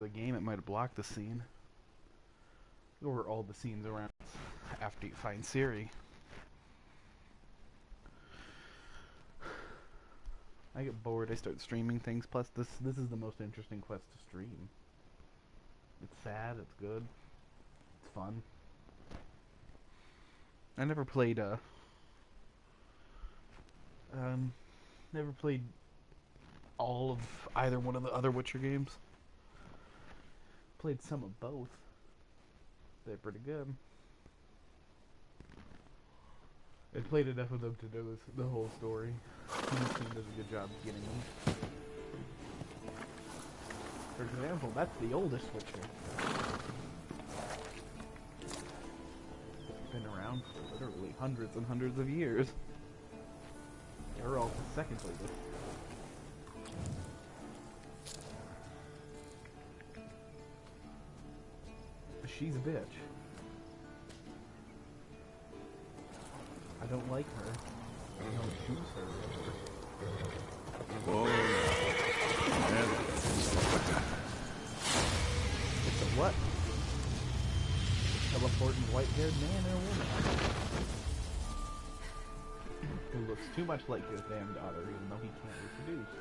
the game, it might have blocked the scene. Or all the scenes around after you find Siri. I get bored, I start streaming things, plus this is the most interesting quest to stream. It's sad, it's good, it's fun. I never played never played all of either one of the other Witcher games. Played some of both. They're pretty good. I played enough of them to know the whole story. This team does a good job of getting them. For example, that's the oldest Witcher. It's been around for literally hundreds and hundreds of years. Geralt's the second oldest. She's a bitch. I don't like her. I don't choose her. Whoa. It's a what? A teleporting white-haired man or woman? Who looks too much like his damn daughter, even though he can't reproduce.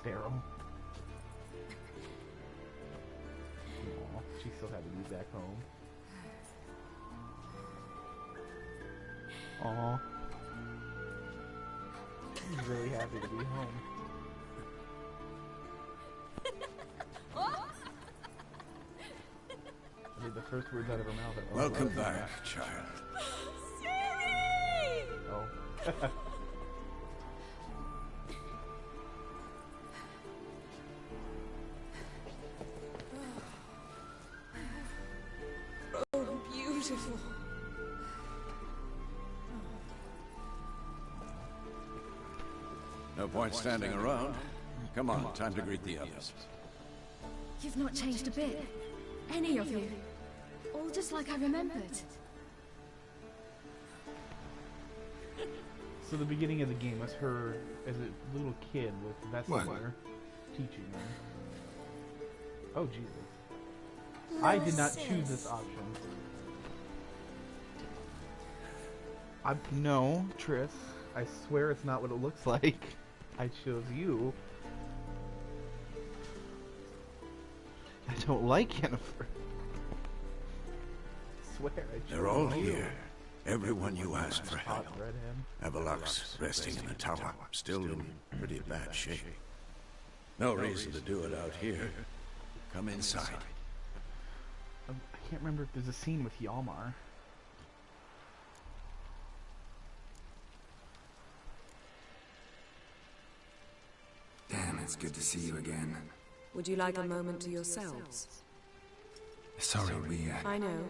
Sterile. Aww, she's so happy to be back home. Aww. She's really happy to be home. I mean, the first words out of her mouth are, Welcome back, child. Siri! Oh. Oh, beautiful. No point standing around. Come on, time to greet the others. You've not changed a bit. Any of you. All just like I remembered. So the beginning of the game was her as a little kid with Vesper teaching her. Oh Jesus. I did not choose this option. No, Triss. I swear it's not what it looks like. I chose you. I don't like Yennefer. I swear I chose They're all you. here. Everyone you asked for help. Hot redhead. Avalok's resting in the tower, still in pretty bad shape. No reason to do it out here. Come inside. I can't remember if there's a scene with Hjalmar. Damn, it's good to see you again. Would you like a moment to yourselves? Sorry, we, I know.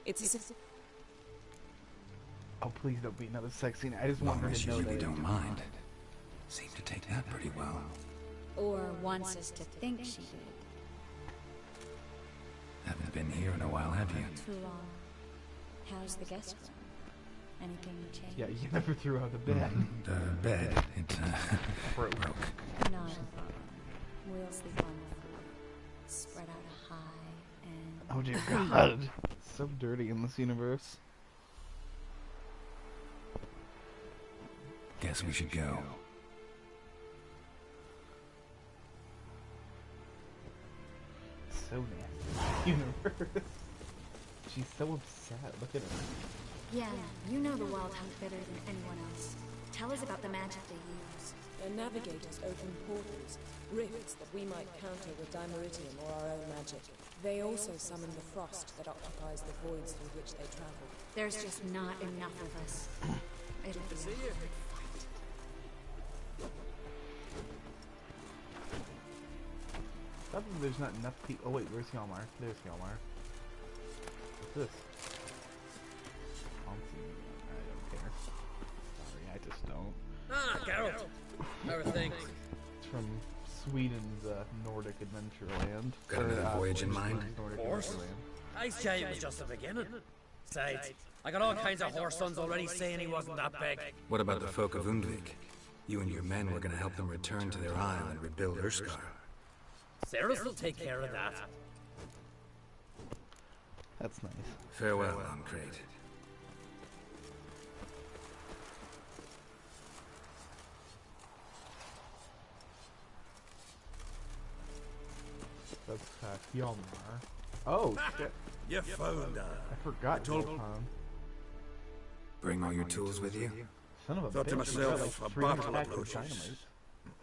It's as if... Oh, please don't be another sex scene. I just want long her as to you know really that. don't mind. Seem to take that pretty well. Or wants us to think she did. Haven't been here in a while, have you? Too long. How's the guest room? Anything change? Yeah, you never threw out the bed. The bed, it, Broke. Not a problem. We'll sleep on the floor. Spread out high and... Oh dear God. So dirty in this universe. Guess we should go. So nasty. Universe. She's so upset. Look at her. Yeah, you know the Wild Hunt better than anyone else. Tell us about the magic they use. Their navigators open portals, rifts that we might counter with dimeritium or our own magic. They also summon the frost that occupies the voids through which they travel. There's just not enough of us. It'll be a hard fight. Probably there's not enough people. Oh wait, where's Hjalmar? There's Hjalmar. What's this? I don't care. Sorry, I just don't. Ah, Geralt! How are things? It's from Sweden's Nordic Adventureland. Got another voyage in mind? Nordic Horse? Adventureland. I say it was just the beginning. Besides, I got all kinds of horse sons already saying he wasn't that big. What about the folk of Undvik? You and your men were gonna help them return to their isle and rebuild Urskar. Sarah's will take care of that. That's nice. Farewell, Uncrate. That's Yomar. Oh shit! You found her. I forgot. Zoltan. Bring all your tools with you? Son of a Thought bitch. to myself, Like a 300 battle packs of approaches. dynamite.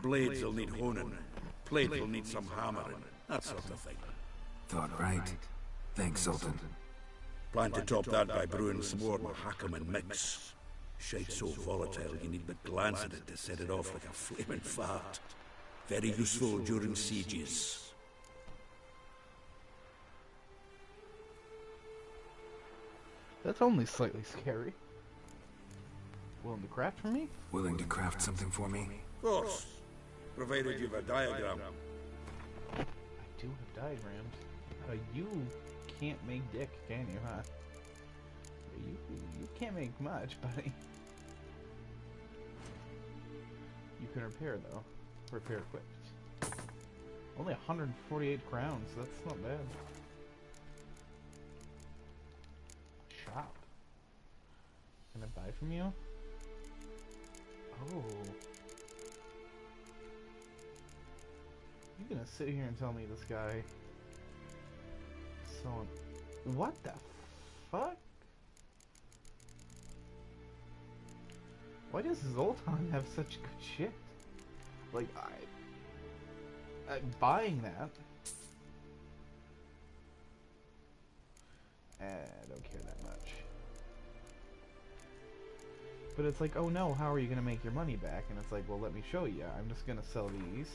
Blades will need honing. Plate will need some hammering. That sort of thing. Thought right. Thanks, Sultan. Plan to top that by brewing some more Mahakam mix. Shite so volatile you need but glance at it to set it off like a flaming fart. Very useful during sieges. That's only slightly scary. Willing to craft for me? Willing to craft something for me? Of course. Provided you've a diagram. I do have diagrams. You can't make dick, can you, huh? You can't make much, buddy. You can repair, though. Repair equipped. Only 148 crowns. That's not bad. Shop. Can I buy from you? Oh. You're gonna sit here and tell me this guy... What the fuck? Why does Zoltan have such good shit? Like, I'm buying that. I don't care that much. But it's like, oh no, how are you gonna make your money back? And it's like, well, let me show you. I'm just gonna sell these.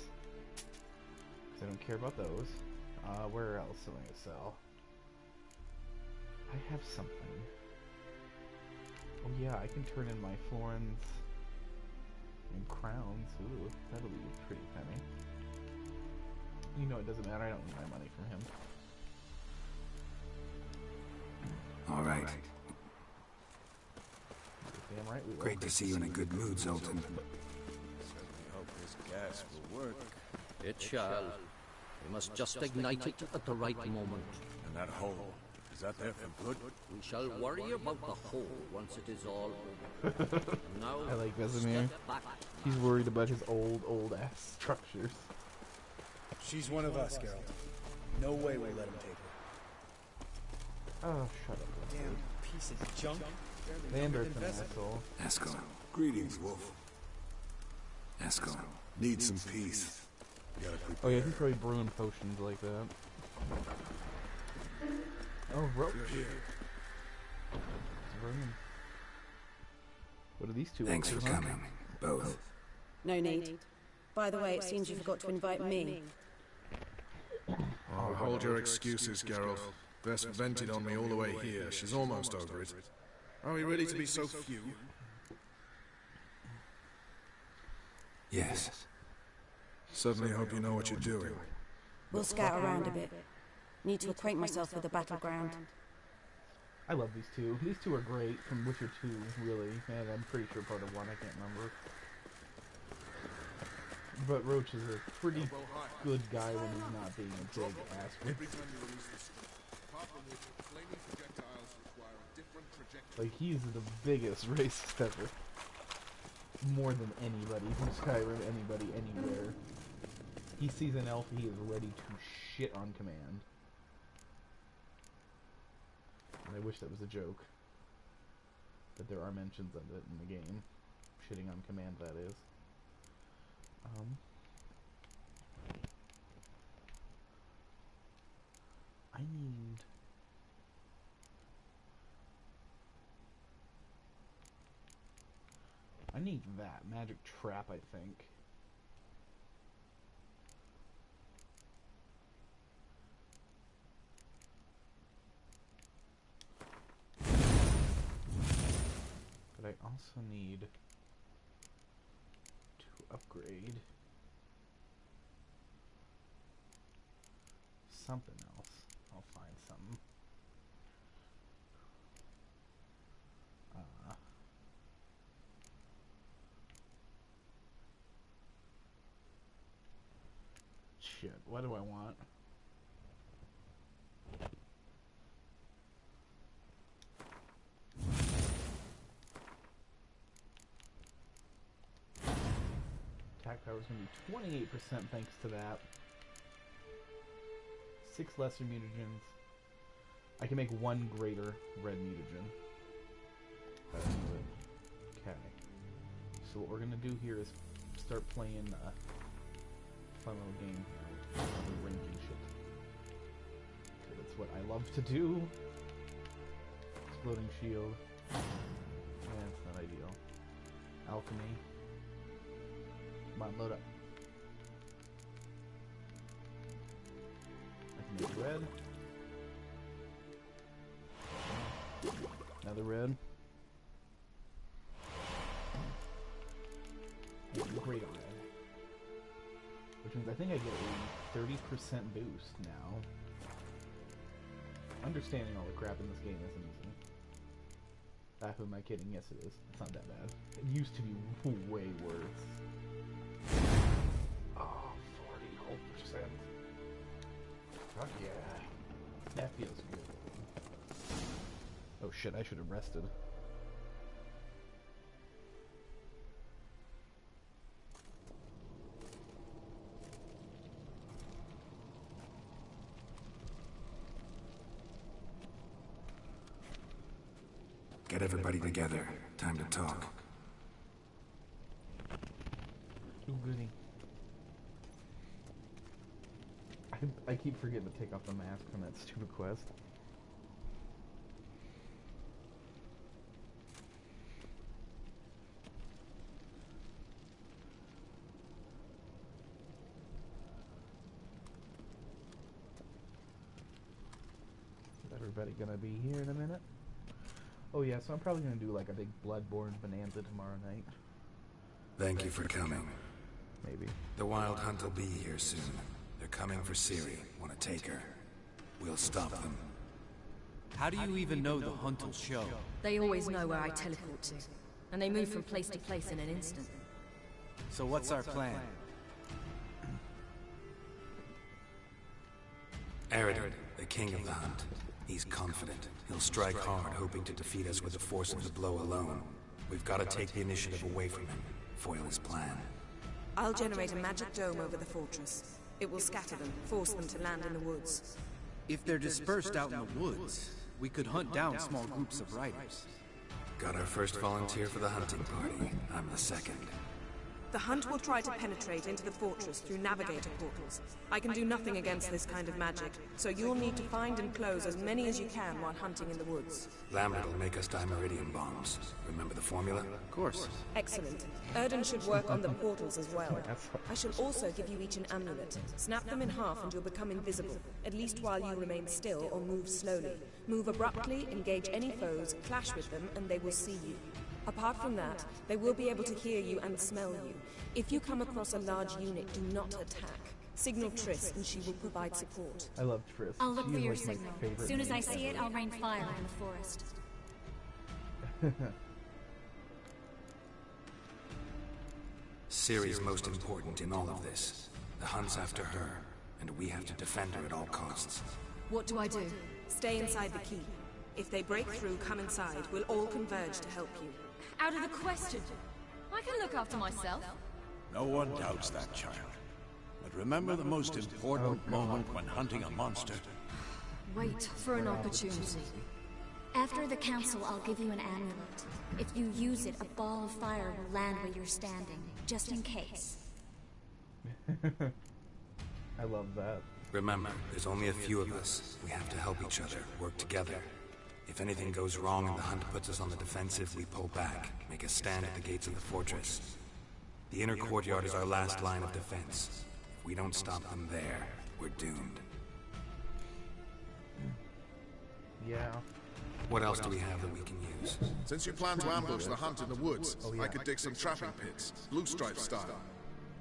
Because I don't care about those. Where else am I gonna sell? I have something. Oh yeah, I can turn in my florins and crowns. Ooh, that'll be pretty penny. You know it doesn't matter, I don't need my money from him. All right. Damn right we will. Great to see you in a good mood, Zoltan. Certainly hope this gas will work. It shall. We must just ignite it at the right moment. And that hole, is that there for good? We shall worry about the hole once it is all over. Now, I like Vesemir. step back. He's worried about his old ass structures. She's one of us, Geralt. No way we'll let him take her. Oh, shut up. Damn piece of junk. Vander's an asshole. Eskel. Greetings, Wolf. Eskel. Need some peace. Gotta prepare. Oh yeah, he's probably brewing potions like that. Oh, rope. What are these two? Thanks for coming, both. No need. By the way, it seems you forgot to invite me. Oh, hold your excuses, Geralt. Bess vented on me all the way here. She's almost over it. Are we ready to be so few? Yes. Certainly hope you know what you're doing. We'll scout around a bit. Need to acquaint myself with the battleground. I love these two. These two are great from Witcher 2, really. And I'm pretty sure part of 1, I can't remember. But Roach is a pretty good guy when he's not being a big ass. Like, he's the biggest racist ever. More than anybody from Skyrim, anybody, anywhere. He sees an elf, he is ready to shit on command. And I wish that was a joke. But there are mentions of it in the game. Shitting on command, that is. I need that magic trap, I think. But I also need to upgrade something else. I'll find something. shit. What do I want? Attack power is going to be 28% thanks to that. 6 lesser mutagens. I can make 1 greater red mutagen. Okay. So what we're going to do here is start playing a fun little game here with ranking shit. Okay, that's what I love to do. Exploding shield. Yeah, it's not ideal. Alchemy. Come on, load up. I can make red. Another red. Great eye. Which means I think I get a 30% boost now. Understanding all the crap in this game isn't easy. Who am I kidding? Yes it is. It's not that bad. It used to be way worse. Oh, 40%. Fuck yeah. That feels good. Oh shit, I should have rested. Get everybody together. Time to talk. Ooh, goody. I keep forgetting to take off the mask from that stupid quest. Is everybody gonna be here in a minute? Oh yeah, so I'm probably gonna do like a big Bloodborne bonanza tomorrow night. Thank you for coming. Maybe. The Wild Hunt will be here soon. They're coming for Ciri. Want to take her? We'll stop them. How do you even know the Hunt will show? They always know where I teleport to. And they move from place to place in an instant. So what's our plan? Eridan, the king of the Hunt. He's confident. He'll strike hard, hoping to defeat us with the force of the blow alone. We've got to take the initiative away from him. Foil his plan. I'll generate a magic dome over the fortress. It will scatter them, force them to land in the woods. If they're dispersed out in the woods, we could hunt down small groups of riders. Got our first volunteer for the hunting party. I'm the second. The Hunt will try to penetrate into the fortress through navigator portals. I can do nothing against this kind of magic, so you'll need to find and close as many as you can while hunting in the woods. Lambert will make us dimeridium bombs. Remember the formula? Of course. Excellent. Erden should work on the portals as well. I shall also give you each an amulet. Snap them in half and you'll become invisible, at least while you remain still or move slowly. Move abruptly, engage any foes, clash with them, and they will see you. Apart from that, they will be able to hear you and smell you. If you come across a large unit, do not attack. Signal Triss and she will provide support. I love Triss. I'll look She for is your like my signal. favorite As soon as I main see it, ever. I'll rain fire in the forest. Ciri's most important in all of this. The Hunt's after her, and we have to defend her at all costs. What do I do? Stay inside the keep. If they break through, come inside. We'll all converge to help you. Out of the question. I can look after myself. No one doubts that, child. But remember the most important moment when hunting a monster. Wait for an opportunity. After the council, I'll give you an amulet. If you use it, a ball of fire will land where you're standing, just in case. I love that. Remember, there's only a few of us. We have to help each other, work together. If anything goes wrong and the Hunt puts us on the defensive, we pull back, make a stand at the gates of the fortress. The inner courtyard is our last line of defense. If we don't stop them there, we're doomed. Yeah. What else do we have that we can use? Since you plan to ambush the Hunt in the woods, I could dig some trapping pits, blue stripe style.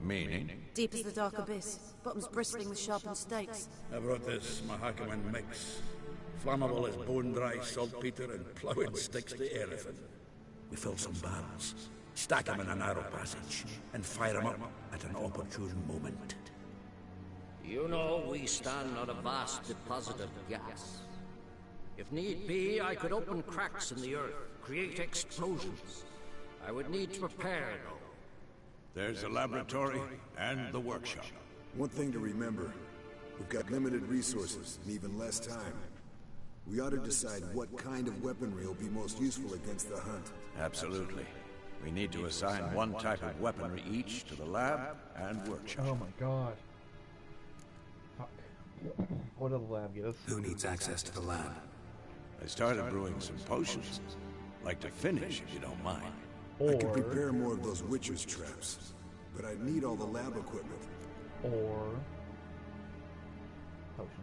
Meaning? Deep as the dark abyss, bottoms bristling with sharpened stakes. I brought this Mahakaman mix. Flammable as bone-dry saltpeter and ploughing sticks to anything. We fill some barrels, stack them in a narrow passage, and fire them up at an opportune moment. You know, we stand on a vast deposit of gas. If need be, I could open cracks in the earth, create explosions. I would need to prepare, though. There's a laboratory and the workshop. One thing to remember, we've got limited resources and even less time. We ought to decide what kind of weaponry will be most useful against the hunt. Absolutely. We need to assign one type of weaponry each to the lab and workshop. Oh my god. Fuck. What did the lab get us? Who needs access to the lab? I started brewing some potions. Like to finish, if you don't mind. I could prepare more of those witcher's traps, but I'd need all the lab equipment. Or potions.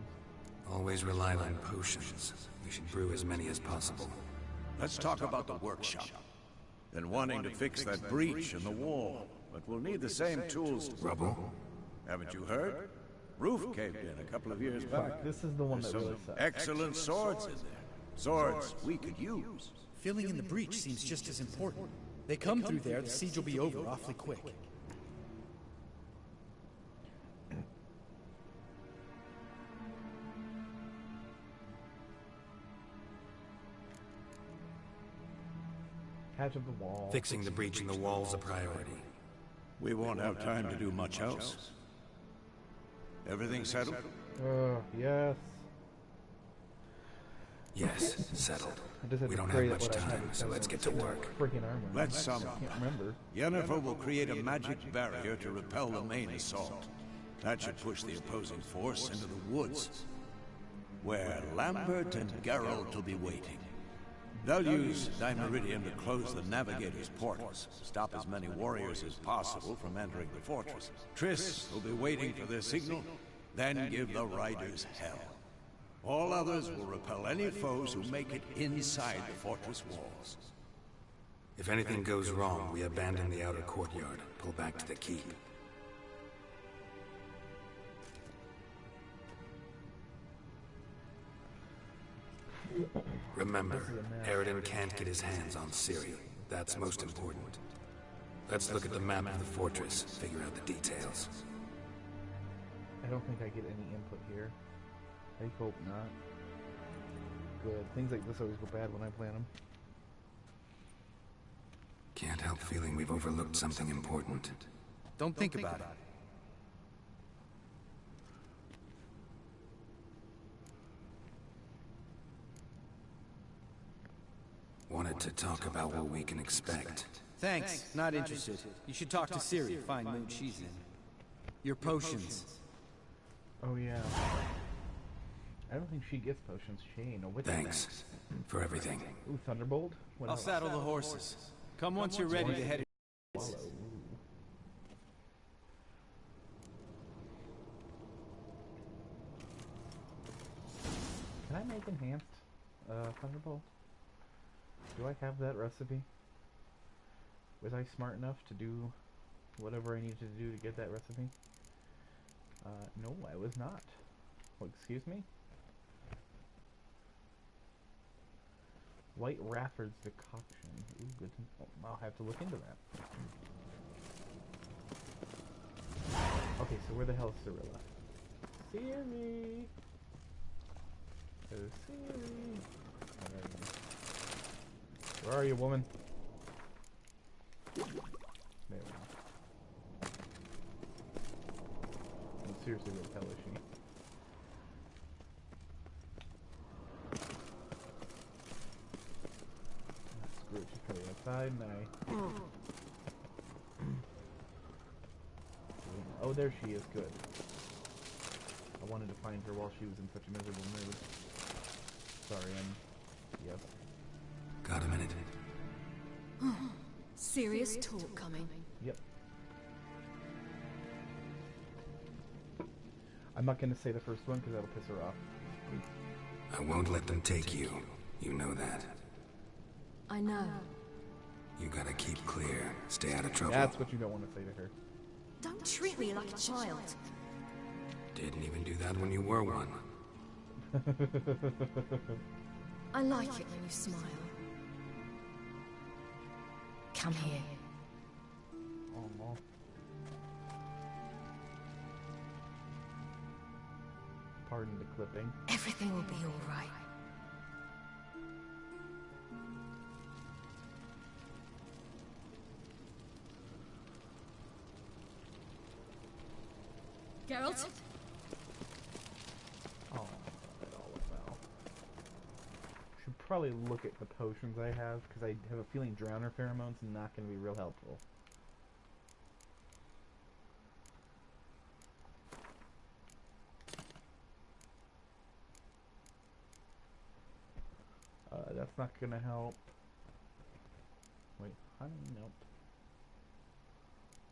Always rely on potions. We should brew as many as possible. Let's talk about the workshop. Been wanting to fix that breach in the wall, but we'll need the same tools. Rubble? Haven't you heard? Roof caved in a couple of years back. This is the one that really sucks. Excellent swords in there. Swords we could use. Filling in the breach seems just as important. They come through there, the siege will be over awfully quick. Patch of the wall. Fixing the breach in the wall's a priority. We won't have time to do much else. Everything settled? Yes. Yes, settled. We don't have much time, so let's get to work. Freaking armor. Let's sum up. I can't remember. Yennefer will create a magic barrier to repel the main assault. That should push the opposing force into the woods, where Lambert and Geralt will be waiting. They'll use Dimeridium to close the Navigator's portals, stop as many warriors as possible from entering the fortress. Triss will be waiting for their signal, then give the riders hell. All others will repel any foes who make it inside the fortress walls. If anything goes wrong, we abandon the outer courtyard, pull back to the keep. Remember, Eridan can't get his hands on Ciri. That's most important. Let's look at the map of the fortress, figure out the details. I don't think I get any input here. I hope not. Good. Things like this always go bad when I plan them. Can't help feeling we've overlooked something important. Don't think about it. Wanted to talk about what we can expect. Thanks, not interested. You should talk to Ciri, find mood she's in. Your potions. Oh yeah. I don't think she gets potions. She ain't no witch. Thanks for everything. Ooh, Thunderbolt? I'll saddle the horses. Come once you're ready to head. Can I make enhanced Thunderbolt? Do I have that recipe? Was I smart enough to do whatever I needed to do to get that recipe? No, I was not. Oh, excuse me? White Rafford's decoction. Ooh, good. I'll have to look into that. Okay, so where the hell is Cirilla? Ciri! Oh, Ciri! Where are you, woman? There we go. No, seriously, where the hell is she? Screw it, she's coming outside, and oh, there she is, good. I wanted to find her while she was in such a miserable mood. Sorry, yep. Got a minute? Serious talk coming. Yep. I'm not gonna say the first one because that'll piss her off. I won't let them take you. You know that. I know. You gotta keep clear. Stay out of trouble. That's what you don't want to say to her. Don't treat me like a child. Didn't even do that when you were one. I like it when you smile. Come here. Oh, hardened to clipping. Everything will be all right. Geralt? Oh, that all went well. Should probably look at the potions I have, because I have a feeling Drowner Pheromone's not going to be real helpful. That's not going to help. Wait, honey? Nope.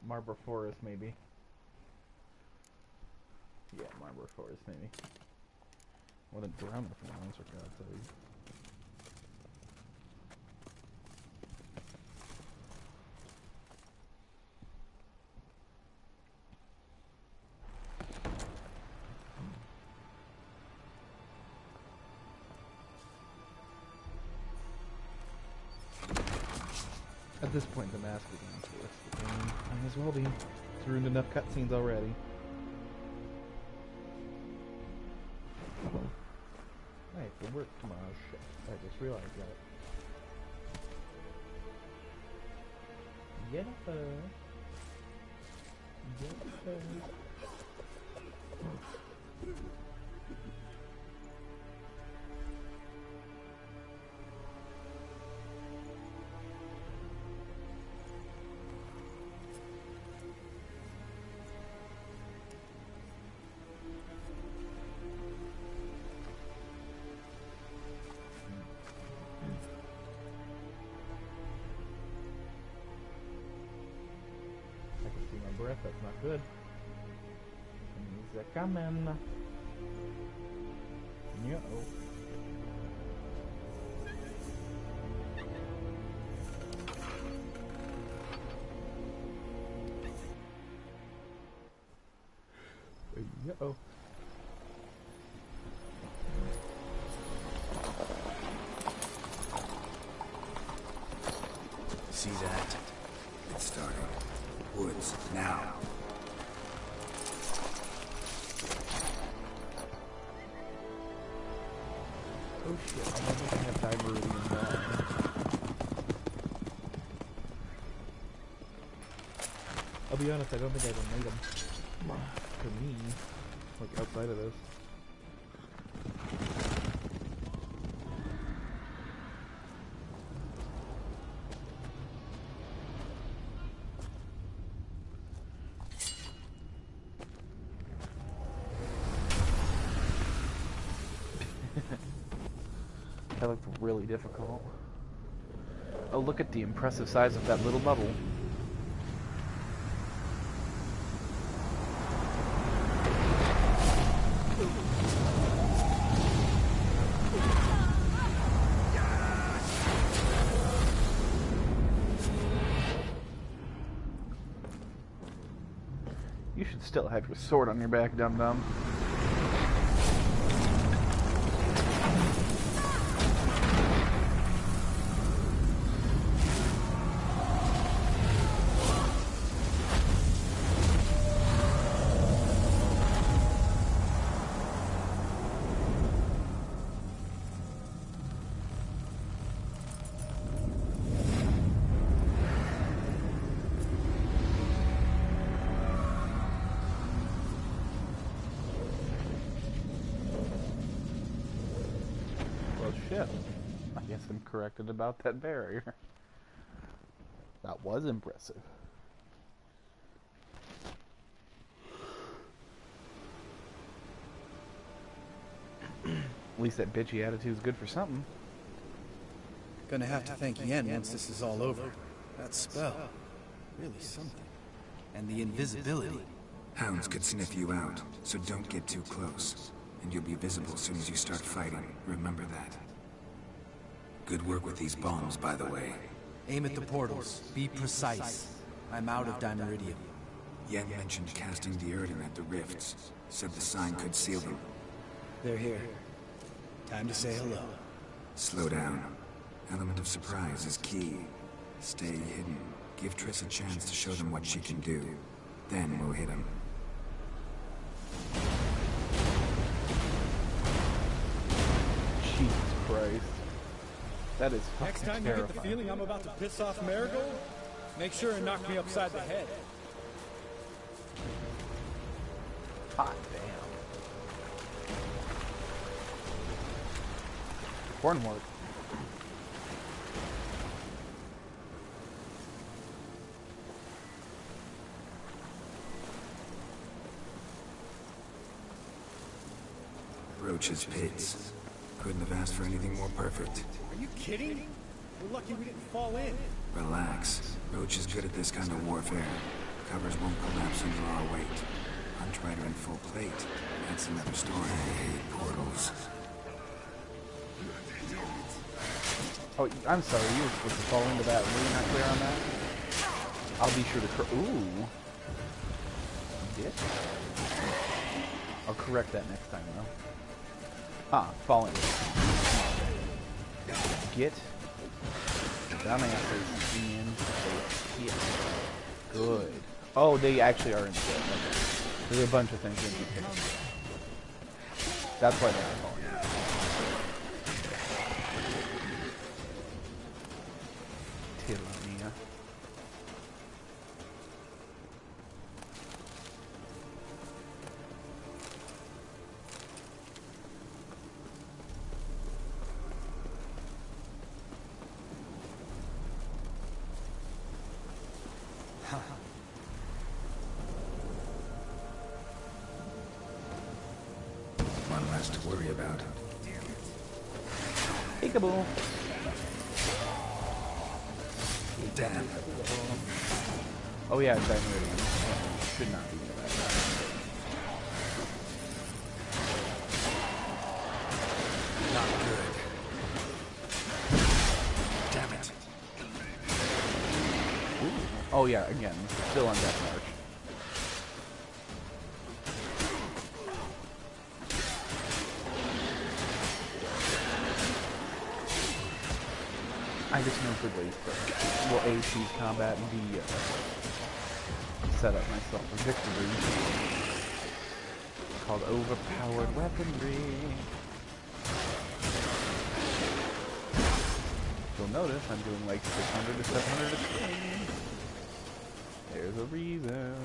Marble Forest, maybe. Yeah, Marble Forest, maybe. Well, then Drowner Pheromones, for God's sake. At this point, the mask is on for the game. Might as well be. It's ruined enough cutscenes already. I have to work tomorrow. Shit. I just realized that. Jennifer. Jennifer. Breath, that's not good. He's a coming. Yo. Yo. See that? It's starting. Woods, now. Oh shit, I don't think I have Divertium down. I'll be honest, I don't think I have an item for me, like outside of this. That looked really difficult. Oh, look at the impressive size of that little bubble. You should still have your sword on your back, dum-dum. Shit. I guess I'm corrected about that barrier. That was impressive. At least that bitchy attitude's good for something. Gonna have to thank Yen once this is all over. That spell. Really something. And the invisibility. Hounds could sniff you out, so don't get too close. And you'll be visible as soon as you start fighting. Remember that. Good work with these bombs, by the way. Aim at the portals. Be precise. I'm out of Dimeridium. Yen mentioned casting the Erdin at the rifts. Said the sign could seal them. They're here. Time to say hello. Slow down. Element of surprise is key. Stay hidden. Give Triss a chance to show them what she can do. Then we'll hit them. Christ. That is fucking Next time terrifying. you get the feeling I'm about to piss off Marigold, make sure and knock me upside the head. Hot damn. Horn work. Roach's pits. Couldn't have asked for anything more perfect. Are you kidding? We're lucky we didn't fall in. Relax. Roach is good at this kind of warfare. Covers won't collapse under our weight. Hunt Rider in full plate. That's another story. I hate portals. Oh, I'm sorry. You were supposed to fall into that. Were you not clear on that? I'll be sure to ooh. Get. I'll correct that next time, though. Ah, falling. Get dumbasses in the pit. Good. Oh, they actually are in the pit. Okay. There's a bunch of things in the pit. That's why they're not falling. Tilamia. One less to worry about. Peekaboo. Damn. Oh yeah, it's Meridian. Should not be near that. Not good. Damn it. Ooh. Oh yeah, again, still on Death March. I just know for will A choose combat and B set up myself for victory. It's called overpowered weaponry. You'll notice I'm doing like 600 to 700 a swing. There's a reason.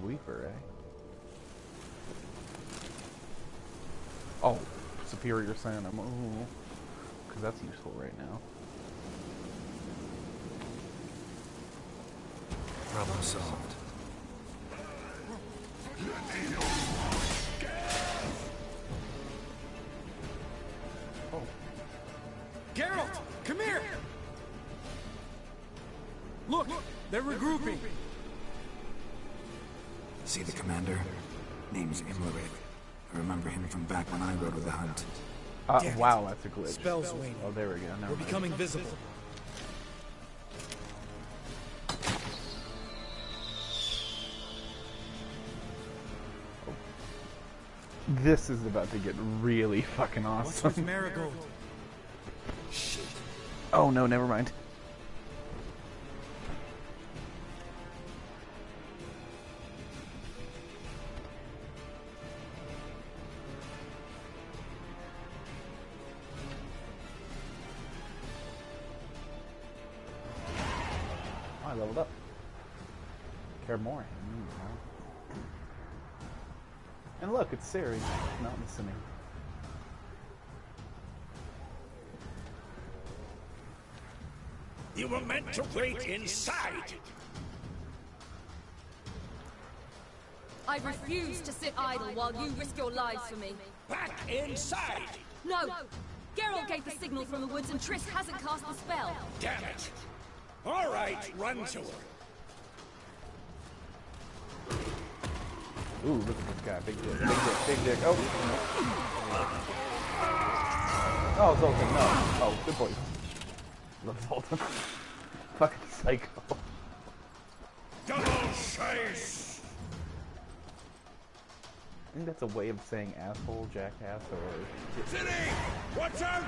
Weeper, eh? Oh, Superior Phantom. Ooh. Because that's useful right now. Problem solved. Oh. Geralt, come here! Look, they're regrouping. See the commander? Name's Imlerith. I remember him from back when I rode with the hunt. Wow, that's a glitch. Spells waning. Oh, there we go. Never We're mind. becoming visible. This is about to get really fucking What's awesome. with Marigold? Shit. Oh no, never mind. I leveled up. Kaer Morhen. And look, it's Siri, not listening. You were meant to wait inside. I refuse to sit idle while you risk your lives for me. Back inside! No! Geralt gave the signal from the woods and Triss hasn't cast the spell. Damn it! All right, run to her. Ooh, look at this guy. Big dick, big dick, big dick. Oh, no. Oh, Zoltan, no. Oh, good boy. Love Zoltan. Fucking psycho. Double chase! I think that's a way of saying asshole, jackass, or... City! Watch out!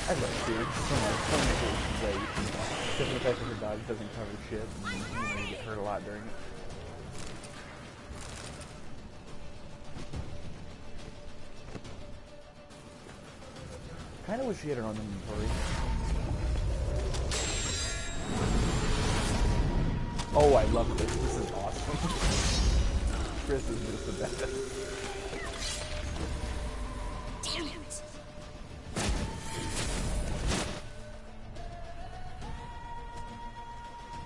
I love Kaer so much. So many things great. Except for the fact that her dog doesn't cover shit, and you get hurt a lot during it. Kinda wish she had her own inventory. Oh, I love this. This is awesome. Chris is just the best. Damn it!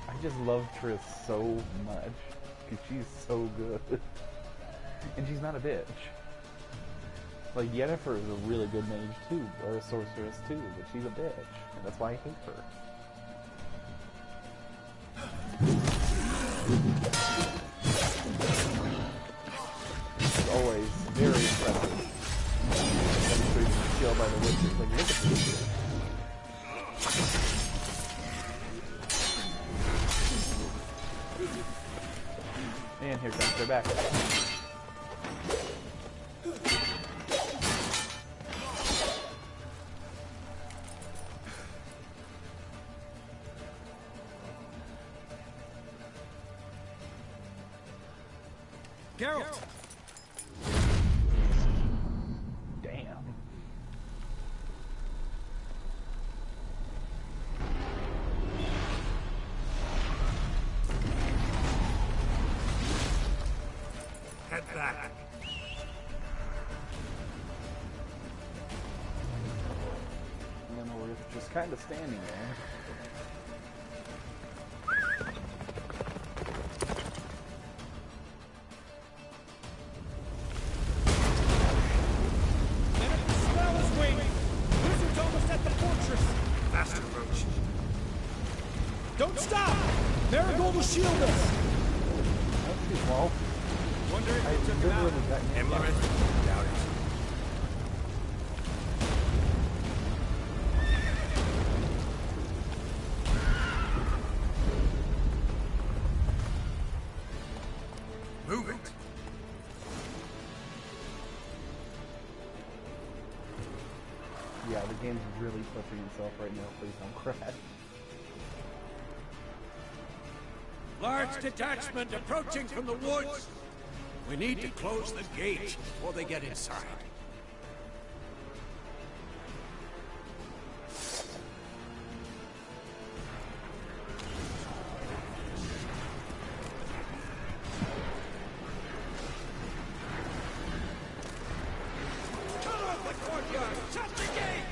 I just love Triss so much. Because she's so good. And she's not a bitch. Like, Yennefer is a really good mage too, or a sorceress too, but she's a bitch. And that's why I hate her. She's always very impressive. Demonstrating skill by the witches. Like, look at this shit. And here comes their back. Geralt! Damn. Head back. And then we're just kind of standing there. Don't stop! Marigold will shield us! Well, wonder if they took him out. Hemlock? Doubt it. Move it! Yeah, the game's really pushing itself right now. Please don't crash. Large detachment approaching from the woods. We need to close the gate before they get inside. Cut off the courtyard! Shut the gate!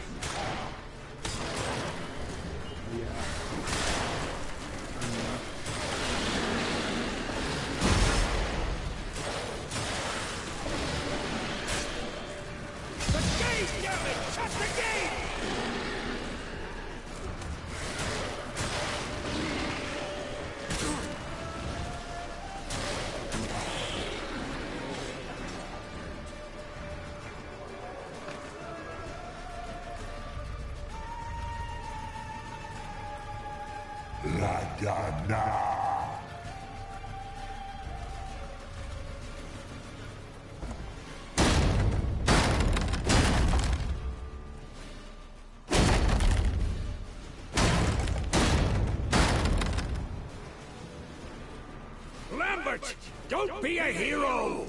Lambert! Don't be a hero!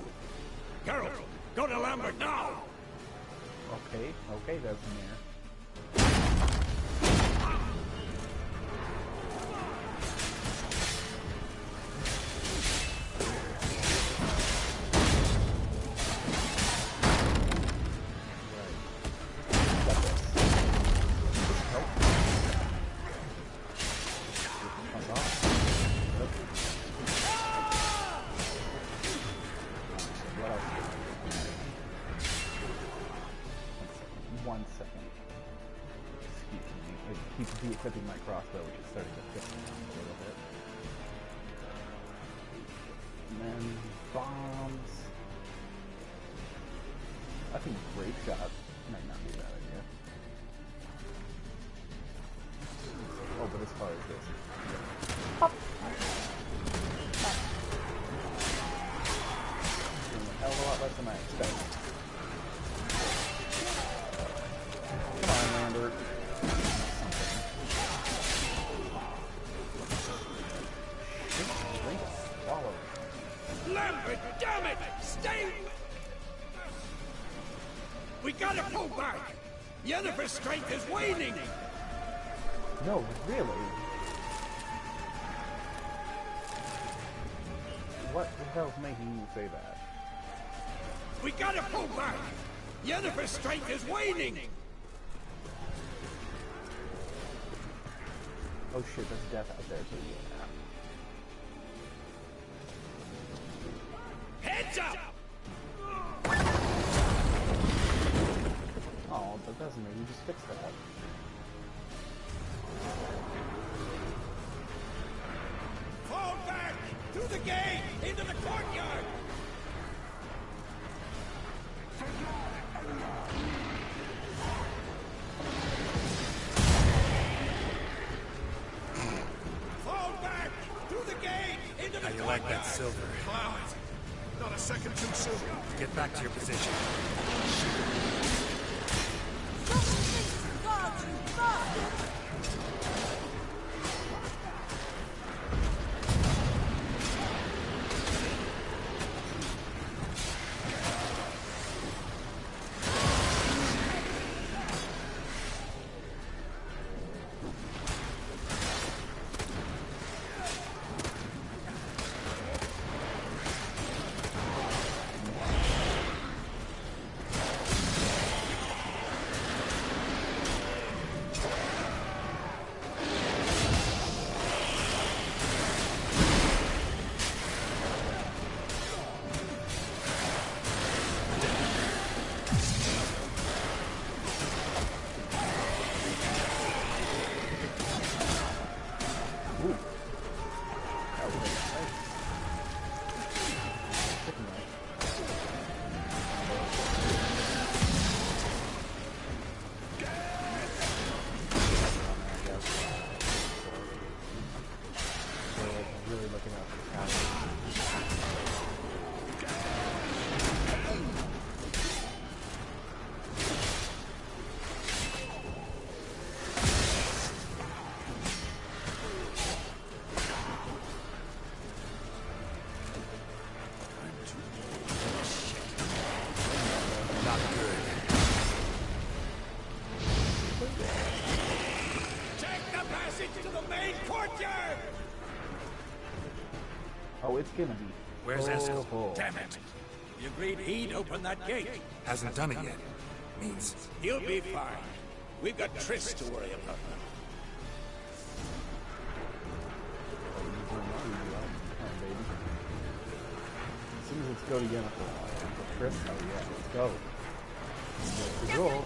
Geralt, go to Lambert now! Okay, that's Mayor. One second. Excuse me. I keep de-equipping my crossbow, which is starting to piss me off a little bit. And then bombs. I think grape shot might not be a bad idea. Oh, but as far as this. Pop! Doing a hell of a lot less than I expected. Come on, Lambert. We gotta pull back! Yennefer's strength is waning! No, really? What the hell's making you say that? We gotta pull back! Yennefer's strength is waning! Oh shit, there's death out there too. Yeah. Heads up! Oh, but doesn't mean you just fix that. Fall back! Through the gate! Into the courtyard! Fall back! Through the gate! Into the How you like that silver? Clouds! Not a second too soon. Get back to your position. Oh, it's gonna be. Where's Eskel? Damn it! He agreed he'd open that gate. Hasn't done it yet. Means He'll be fine. We've got Triss to worry about now. As soon as it's go to Yennefer, Triss, oh yeah, let's go. Let's go.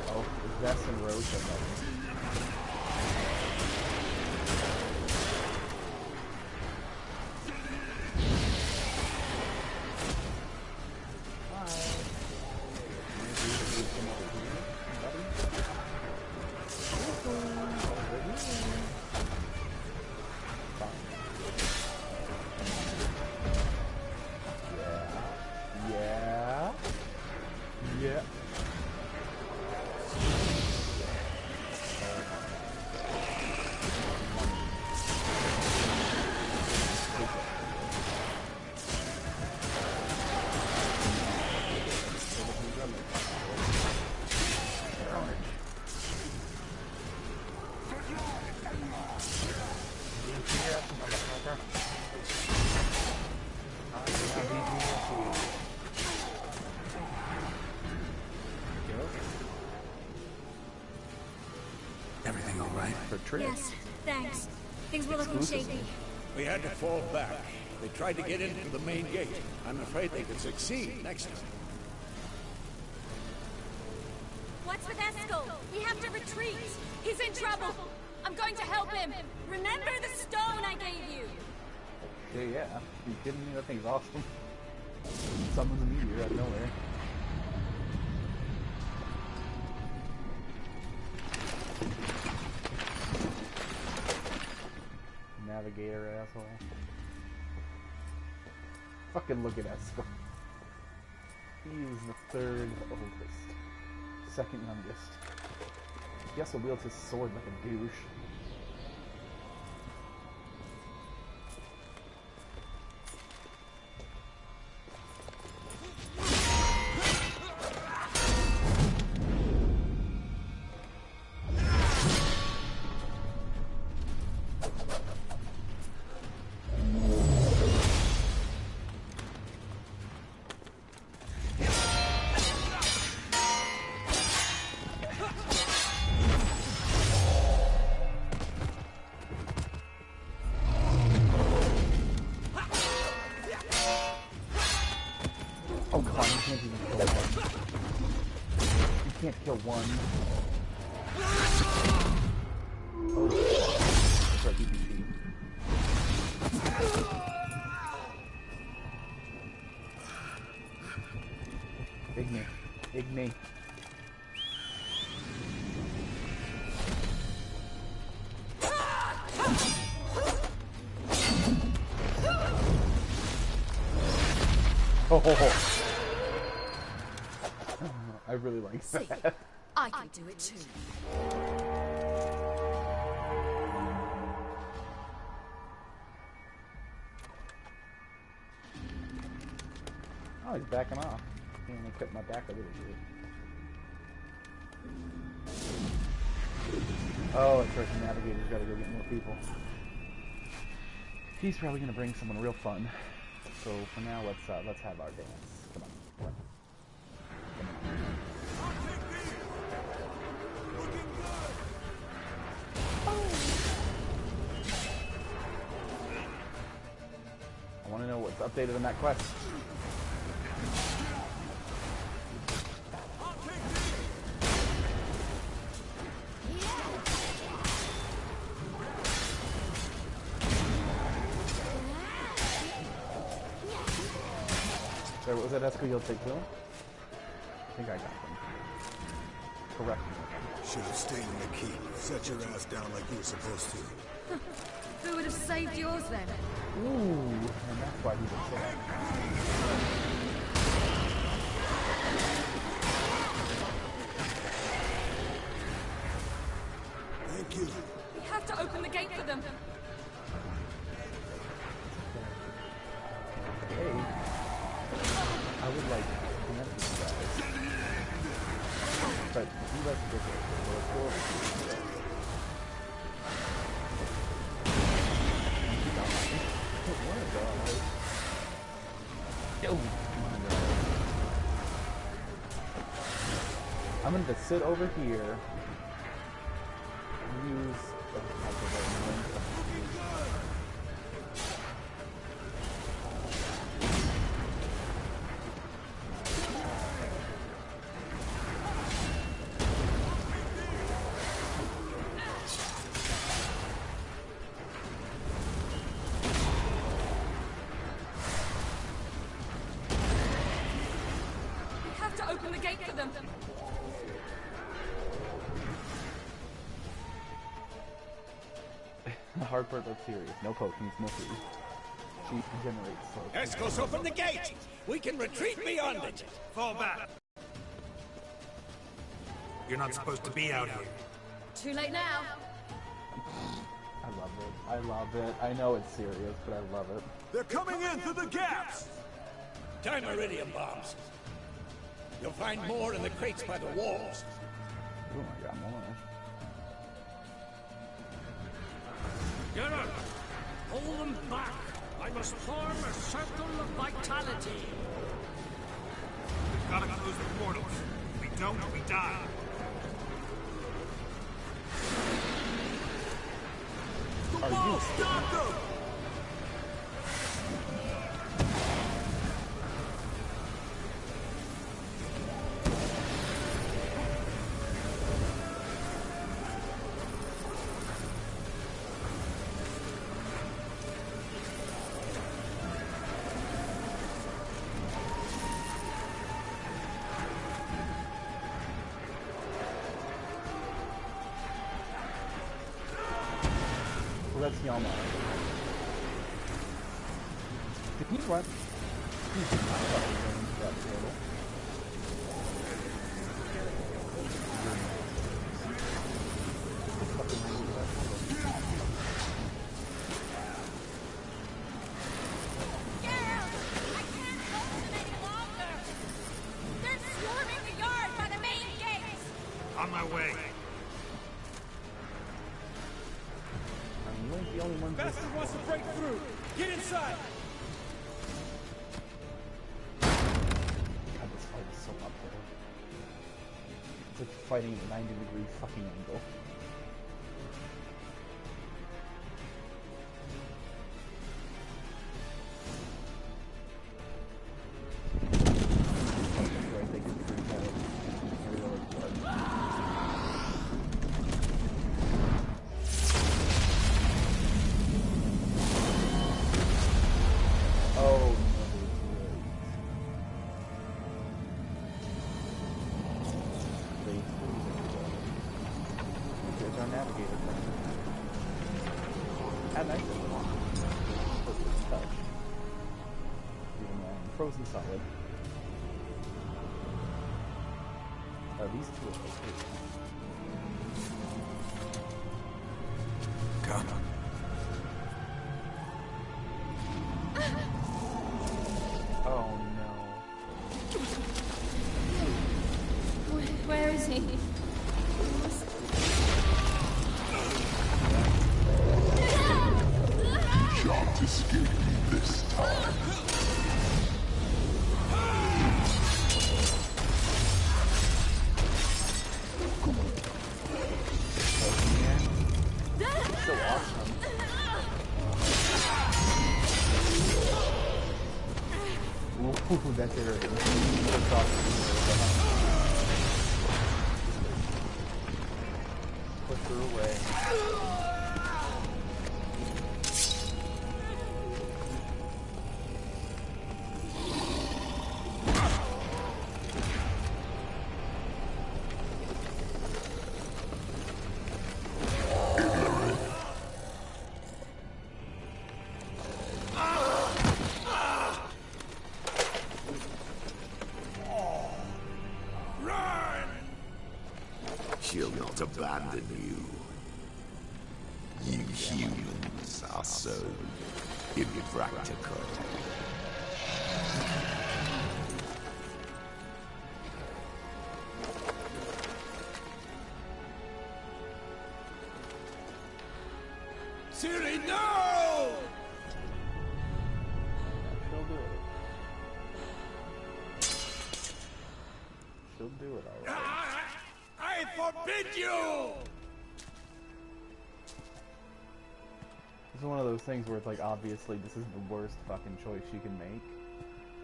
Oh, Vess and Roche are better. everything all right? For Triss. Yes, thanks. Things were looking shaky. We had to fall back. They tried to get in through the main gate. I'm afraid they could succeed next time. What's with Eskel? We have to retreat. He's in trouble. I'm going to help him. Remember the stone I gave you. Yeah. You kidding me? That thing's awesome. Summons a meteor out of nowhere. Navigator asshole. Fucking look at Eskel. He's the third oldest. Second youngest. He also wields his sword like a douche. Oh, come on, you can't even kill one. You can't kill one. Oh, that's right, you can see. Igni. Oh, I really like that. I can do it too. Oh, he's backing off. I'm gonna cut my back a little bit. Oh, that's right, the navigator's gotta go get more people. He's probably gonna bring someone real fun. So for now, let's have our dance. Come on. I want to know what's updated on that quest. Sorry, what was that Esco you'll take to him? I think I got them. Correct me. Should have stayed in the keep. Set your ass down like you were supposed to. Who would have saved yours then? Ooh, and that's why he's upset. Thank you. We have to open the gate for them. Hey, I would like to connect with you guys. But you guys can get there. So let's go over here. I'm going to sit over here and use the Open the gate for them. The hard part that's serious. No potions, no food. She generates slow. Escos, open the gate! We can retreat beyond it! Fall back! You're not supposed to be out here. Too late now. I love it. I love it. I know it's serious, but I love it. They're coming in through the gaps! Time iridium bombs. You'll find more in the crates by the walls. Oh, I got more. Get up! Hold them back! I must form a circle of vitality! We've gotta close the portals. If we don't, we die. The wall, stop them! So that's Yama. Did he run? He's not fucking going into that portal. On my way. You ain't the only one. Bastard wants to break through. Get inside. God, this fight is so uphill. It's like fighting at a 90-degree fucking angle. our navigator thing. How nice is it? Perfect touch. Even though I'm frozen solid. These two are okay. Come. Oh no. Where is he? You shan't escape me this time. So awesome. Ooh, that's irritating. That's awesome. Push her away. She'll not abandon you. You humans are so impractical. Siri, no! She'll do it. She'll do it alright. I forbid you! This is one of those things where it's like, obviously, this is the worst fucking choice she can make.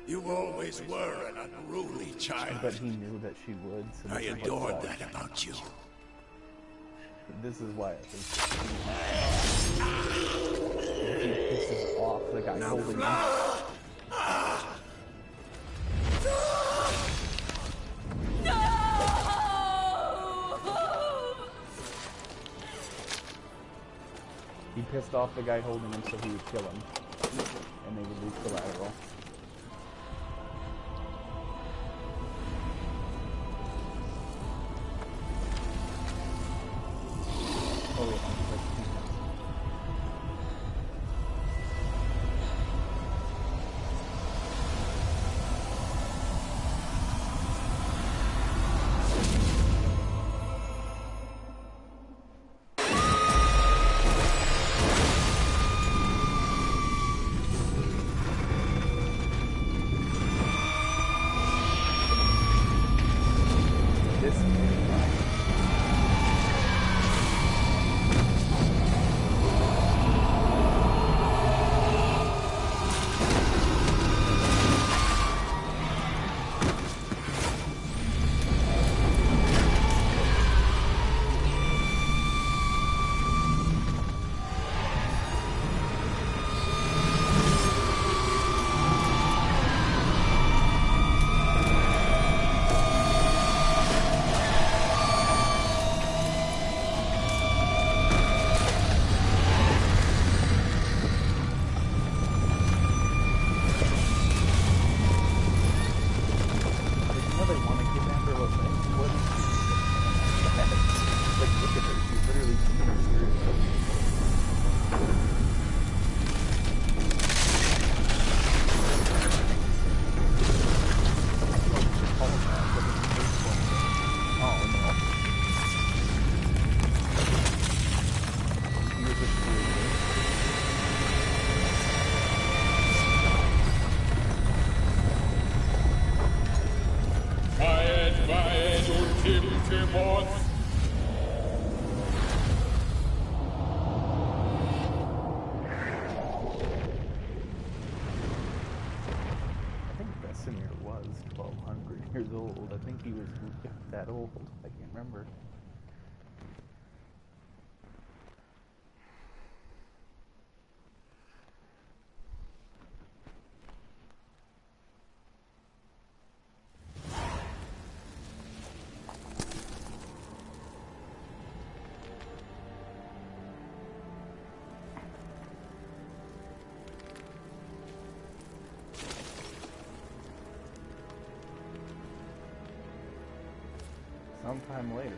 You always were an unruly child. But he knew that she would. So I adored that about you. This is why I think he pisses off the guy holding him. He pissed off the guy holding him so he would kill him. And they would lose collateral. Oh, wait, years old. I think he was that old. I can't remember. sometime later.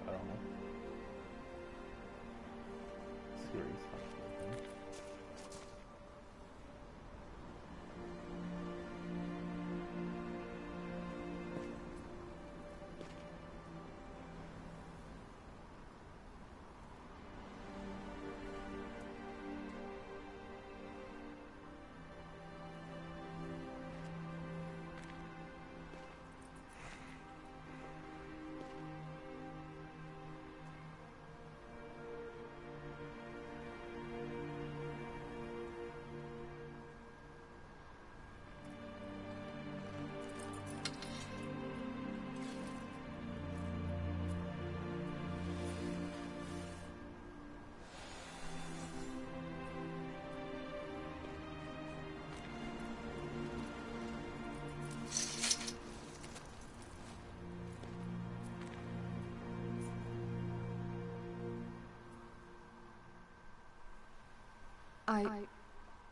I don't know. Series.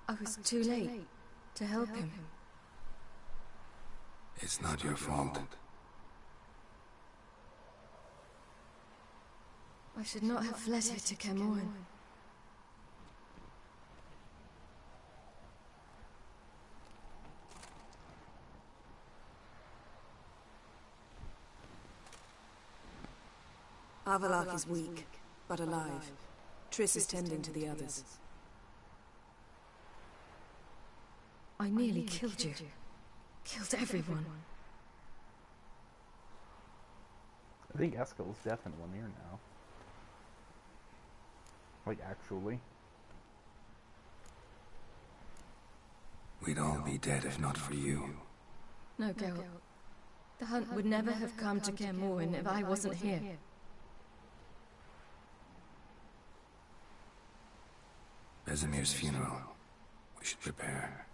I was too late to help him. It's not your fault. I should not have fled here to Kaer. Avalok is weak, but alive. Triss is tending to the others. I nearly killed you. Killed everyone. I think Eskel's death in 1 year now. Like, actually. We'd all be dead if not for you. No, Geralt. The hunt would never have come to Kaer if I wasn't here. Vesemir's funeral. We should prepare.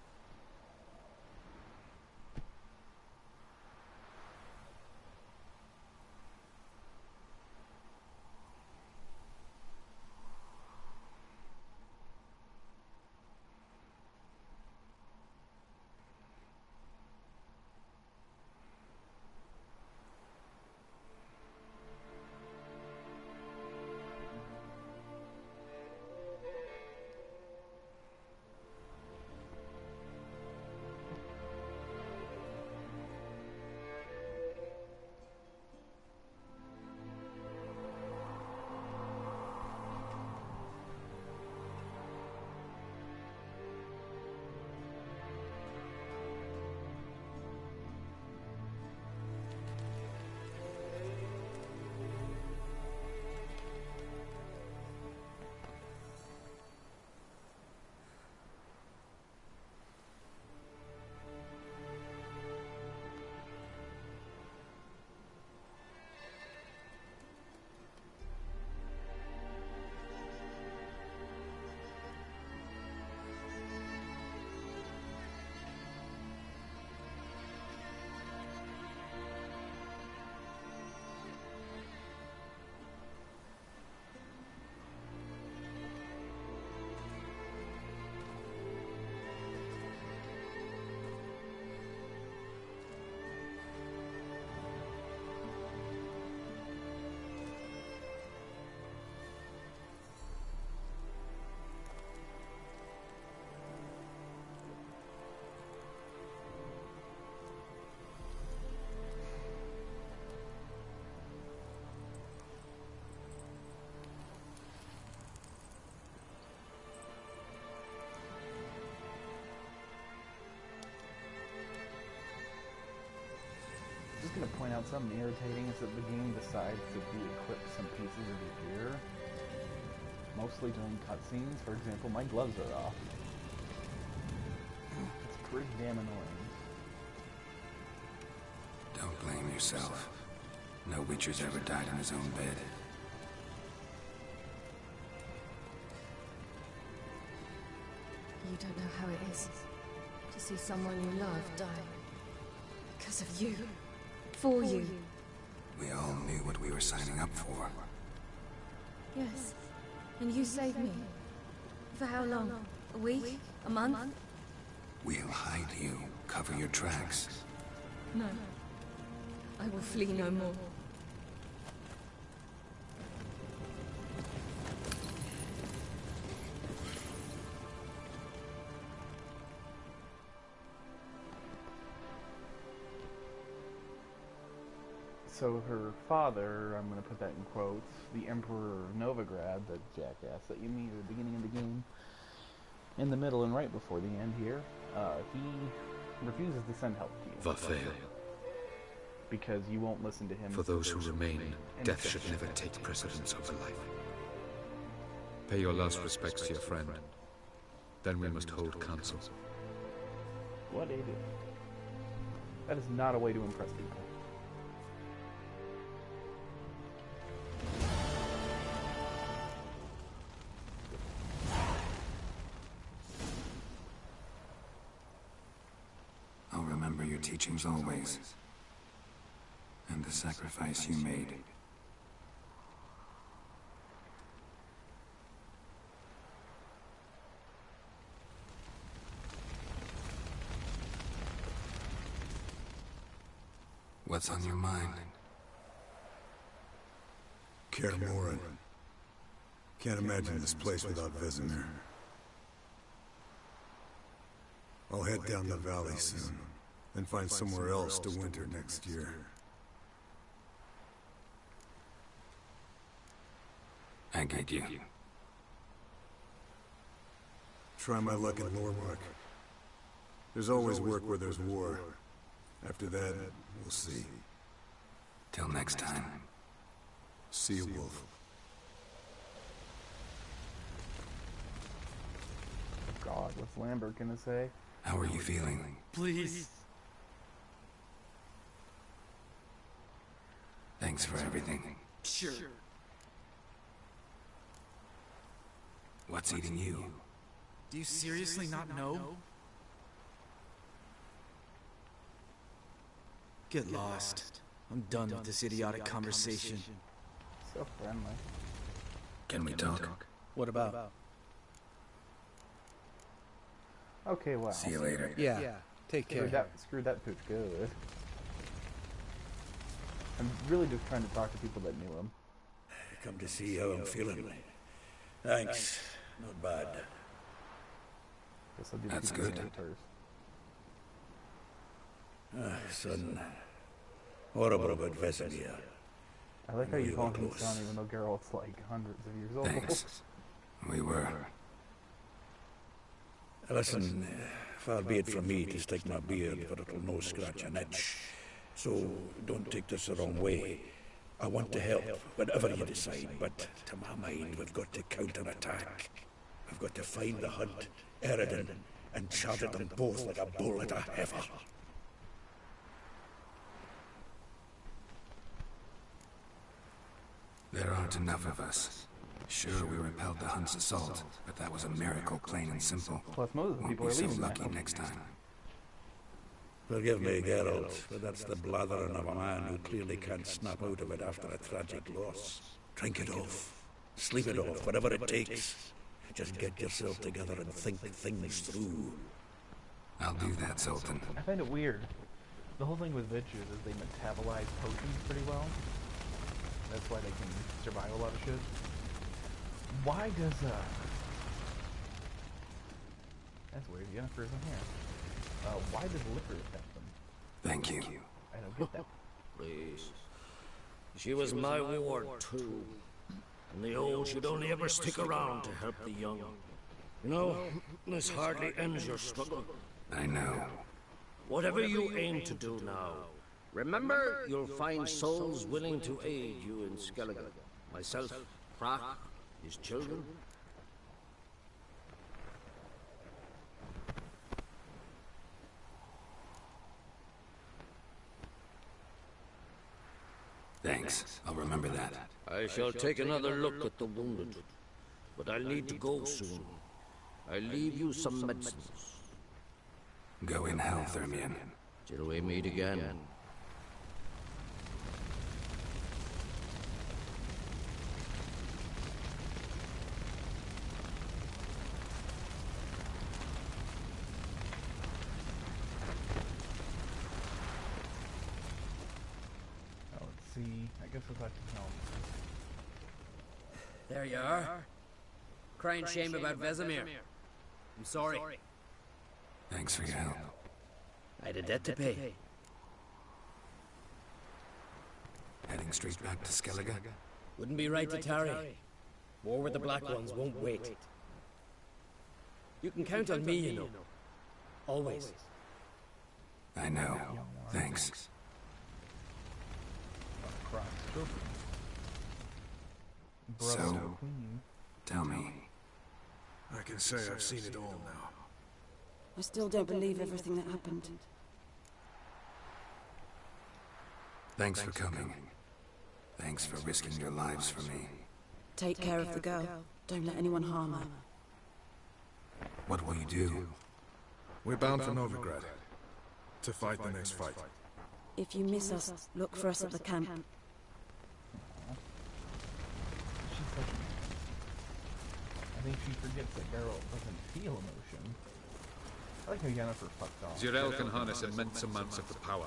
Just gonna point out something irritating is that the game decides to de-equip some pieces of your gear, mostly during cutscenes. For example, my gloves are off. It's pretty damn annoying. Don't blame yourself. No Witcher's ever died in his own bed. You don't know how it is to see someone you love die. Because of you. For you. We all knew what we were signing up for. Yes. And you saved me. For how long? A week? A month? We'll hide you. Cover your tracks. No. I will flee no more. So her father, I'm going to put that in quotes, the Emperor of Novigrad, the jackass that you meet at the beginning of the game, in the middle and right before the end here, he refuses to send help to you. Vafail. Because you won't listen to him. For those who remain, death should never take precedence over life. Pay your last respects to your friend. Then we must hold council. What idiot. That is not a way to impress people. I'll remember your teachings always. And the sacrifice you made. What's on your mind? Kaer Morhen. Can't imagine this place without Vesemir. I'll head down the valley soon, and find somewhere else to winter next year. I get you. Try my luck in Lormark. There's always work where there's war. After that, we'll see. Till next time. See you, Wolf. God, what's Lambert gonna say? How are you feeling? Please. Thanks for everything. Sure. What's eating you? Do you seriously not know? Get lost. I'm done with this idiotic conversation. So friendly. Can we talk? What about? Okay, well. See you later. Yeah. Take care. Screw that pooch. Good. I'm really just trying to talk to people that knew him. Come to see how I'm feeling. Thanks. Not bad. Guess I'll do That's good. Son. Horrible about Vesemir. I like how you call him son even though Geralt's like hundreds of years old. Thanks. We were. Listen, far be it from me to stick my beard, but it'll no scratch an itch. So don't take this the wrong way. I want to help, whatever you decide, but to my mind, we've got to counterattack. We've got to find the Hunt, Eridan, and charge at them both like a bull at a heifer. There aren't enough of us. Sure, we repelled the Hunt's assault, but that was a miracle, plain and simple. Plus, most of the people Won't are be so leaving lucky now. next time. Forgive me, Geralt, but that's the blathering of a man who clearly can't snap out of it after a tragic loss. Drink it off. Sleep it off, whatever it takes. Just get yourself together and think things through. I'll do that, Sultan. I find it weird. The whole thing with witches is they metabolize potions pretty well. That's why they can survive a lot of shit. Why does, that's weird, Yennefer isn't here. Why does liquor affect them? Thank you. I don't get that. Please. She was my ward, too. And the old should only ever stick around to help the young. You know, this hardly ends your struggle. I know. Whatever you aim to do now, remember you'll find souls willing to aid you in Skellige. Myself, Frak, his children. Thanks. I'll remember that. I shall take another look at the wounded. But I'll need to go soon. I'll leave you some medicines. Go in hell, Thermian. Till we meet again. guess we'll talk to him. There you are. Crying shame about Vesemir. I'm sorry. Thanks for your help. I had a debt to pay. Heading straight back to Skellige? Wouldn't be right to tarry. War with the Black Ones won't wait. You can count on me, you know. Always. I know. Thanks. So, tell me. I can say I've seen it all now. I still don't believe everything that happened. Thanks for coming. Thanks for risking your lives for me. Take care of the girl. Don't let anyone harm her. What will you do? We're bound for Novigrad. To fight the next fight. If you miss us, look for us at the camp. I think she forgets that Geralt doesn't feel emotion. I like how Yennefer fucked off. Zirel can harness immense amounts of the power.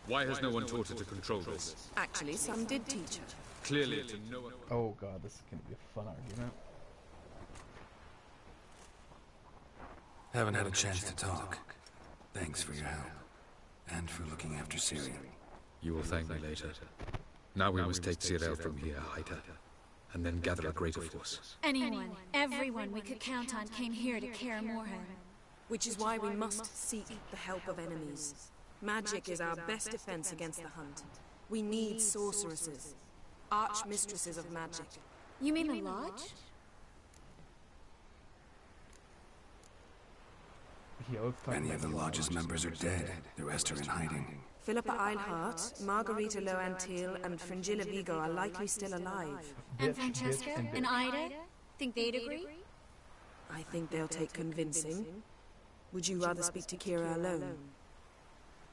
Why has no one taught her to control this? Actually, some did teach her. Clearly to no one. Oh god, this is gonna be a fun argument. Haven't had a chance to talk. Thanks for your help. And for looking after Ciri. You will thank me later. Now we must take Zirel from here, hide her, and then gather a greater force. Anyone, everyone we could count on came here to Kaer Morhen. Which is why we must seek the help of enemies. Magic is our best defense against the hunt. We need sorceresses, archmistresses of magic. You mean the Lodge? Many of the Lodge's members are dead. The rest are in hiding. Philippa Eilhart, Margarita Loantil, and Fringilla Vigo are likely still alive. And Francesca? And Ida? Think they'd agree? I think they'll take convincing. Would you rather speak to Kira alone?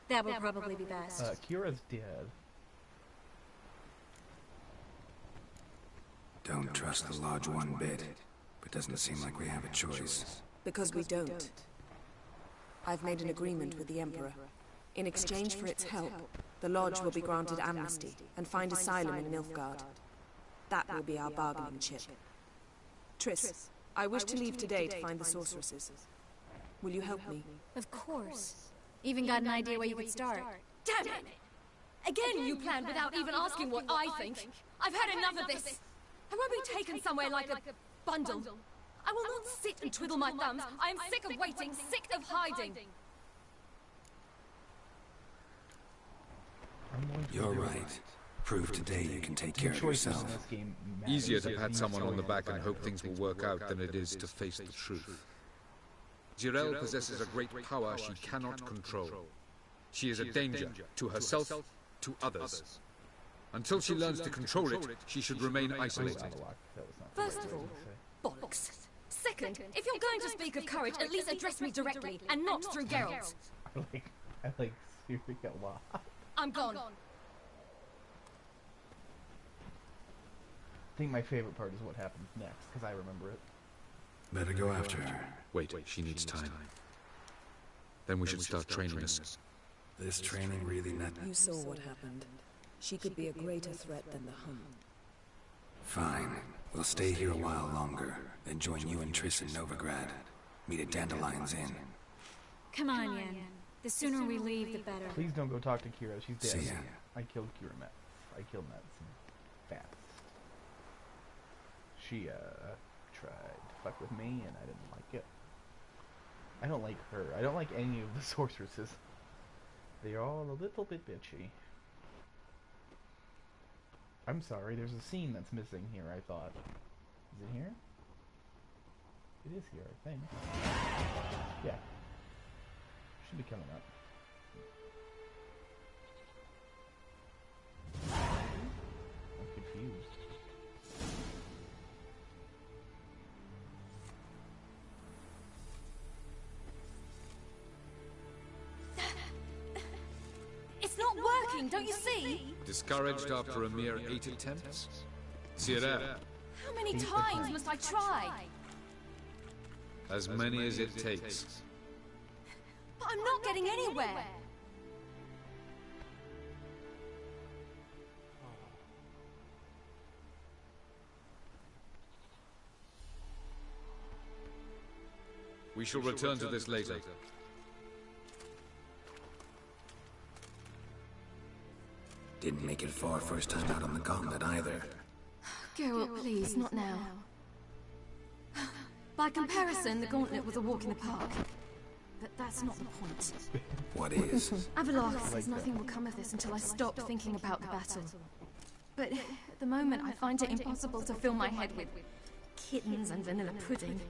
That would probably be best. Kira's dead. Don't trust the Lodge one bit. But doesn't seem like we have a choice. Because we don't. I've made an agreement with the Emperor. In exchange for its help, the Lodge will be granted amnesty and find asylum in Nilfgaard. That will be our bargaining chip. Triss, I wish to leave today to find the sorceresses. Will you help me? Of course. Even got an idea where you could start. Damn it! Again you planned without even asking what I think. I've had enough of this. I won't be taken somewhere like a bundle. I will not sit and twiddle my thumbs. I am sick of waiting, sick of hiding. You're right. Prove today you can take care of yourself. Easier to pat someone on the back and hope things will work out than it is to face the truth. Zirel possesses a great power she cannot control. She is a danger to herself, to others. Until she learns to control it, she should remain isolated. First of all, bollocks. Second, if you're going to speak of courage, at least address me directly, and not through Geralt. I like Ciri a lot. I'm gone. I think my favorite part is what happens next, because I remember it. Better go after her. Wait, she needs time. Then we should start training us. This training really not... You saw what happened. She could be a greater threat than the Hun. Fine. We'll stay here a while longer, then join you and Triss in Novigrad. Meet at Dandelion's Inn. Come on, Yen. The sooner we leave, the better. Please don't go talk to Kira. She's dead. See ya. I killed Kira Metz. I killed Metz fast. She, tried to fuck with me, and I didn't like it. I don't like her. I don't like any of the sorceresses. They're all a little bit bitchy. I'm sorry, there's a scene that's missing here, I thought. Is it here? It is here, I think. Yeah. Should be coming up. I'm confused. It's not working, don't you see? Discouraged after a mere 8 attempts? Zirel. How many times must I try? As many as it takes. But I'm not getting anywhere. We shall return to this later. Didn't make it far first time out on the gauntlet either. Geralt, please, not now. By comparison, the gauntlet was a walk in the park. But that's not the point. What is? Avallac'h says nothing will come of this until I stop thinking about the battle. But at the moment, I find it impossible to fill my head with kittens and vanilla pudding.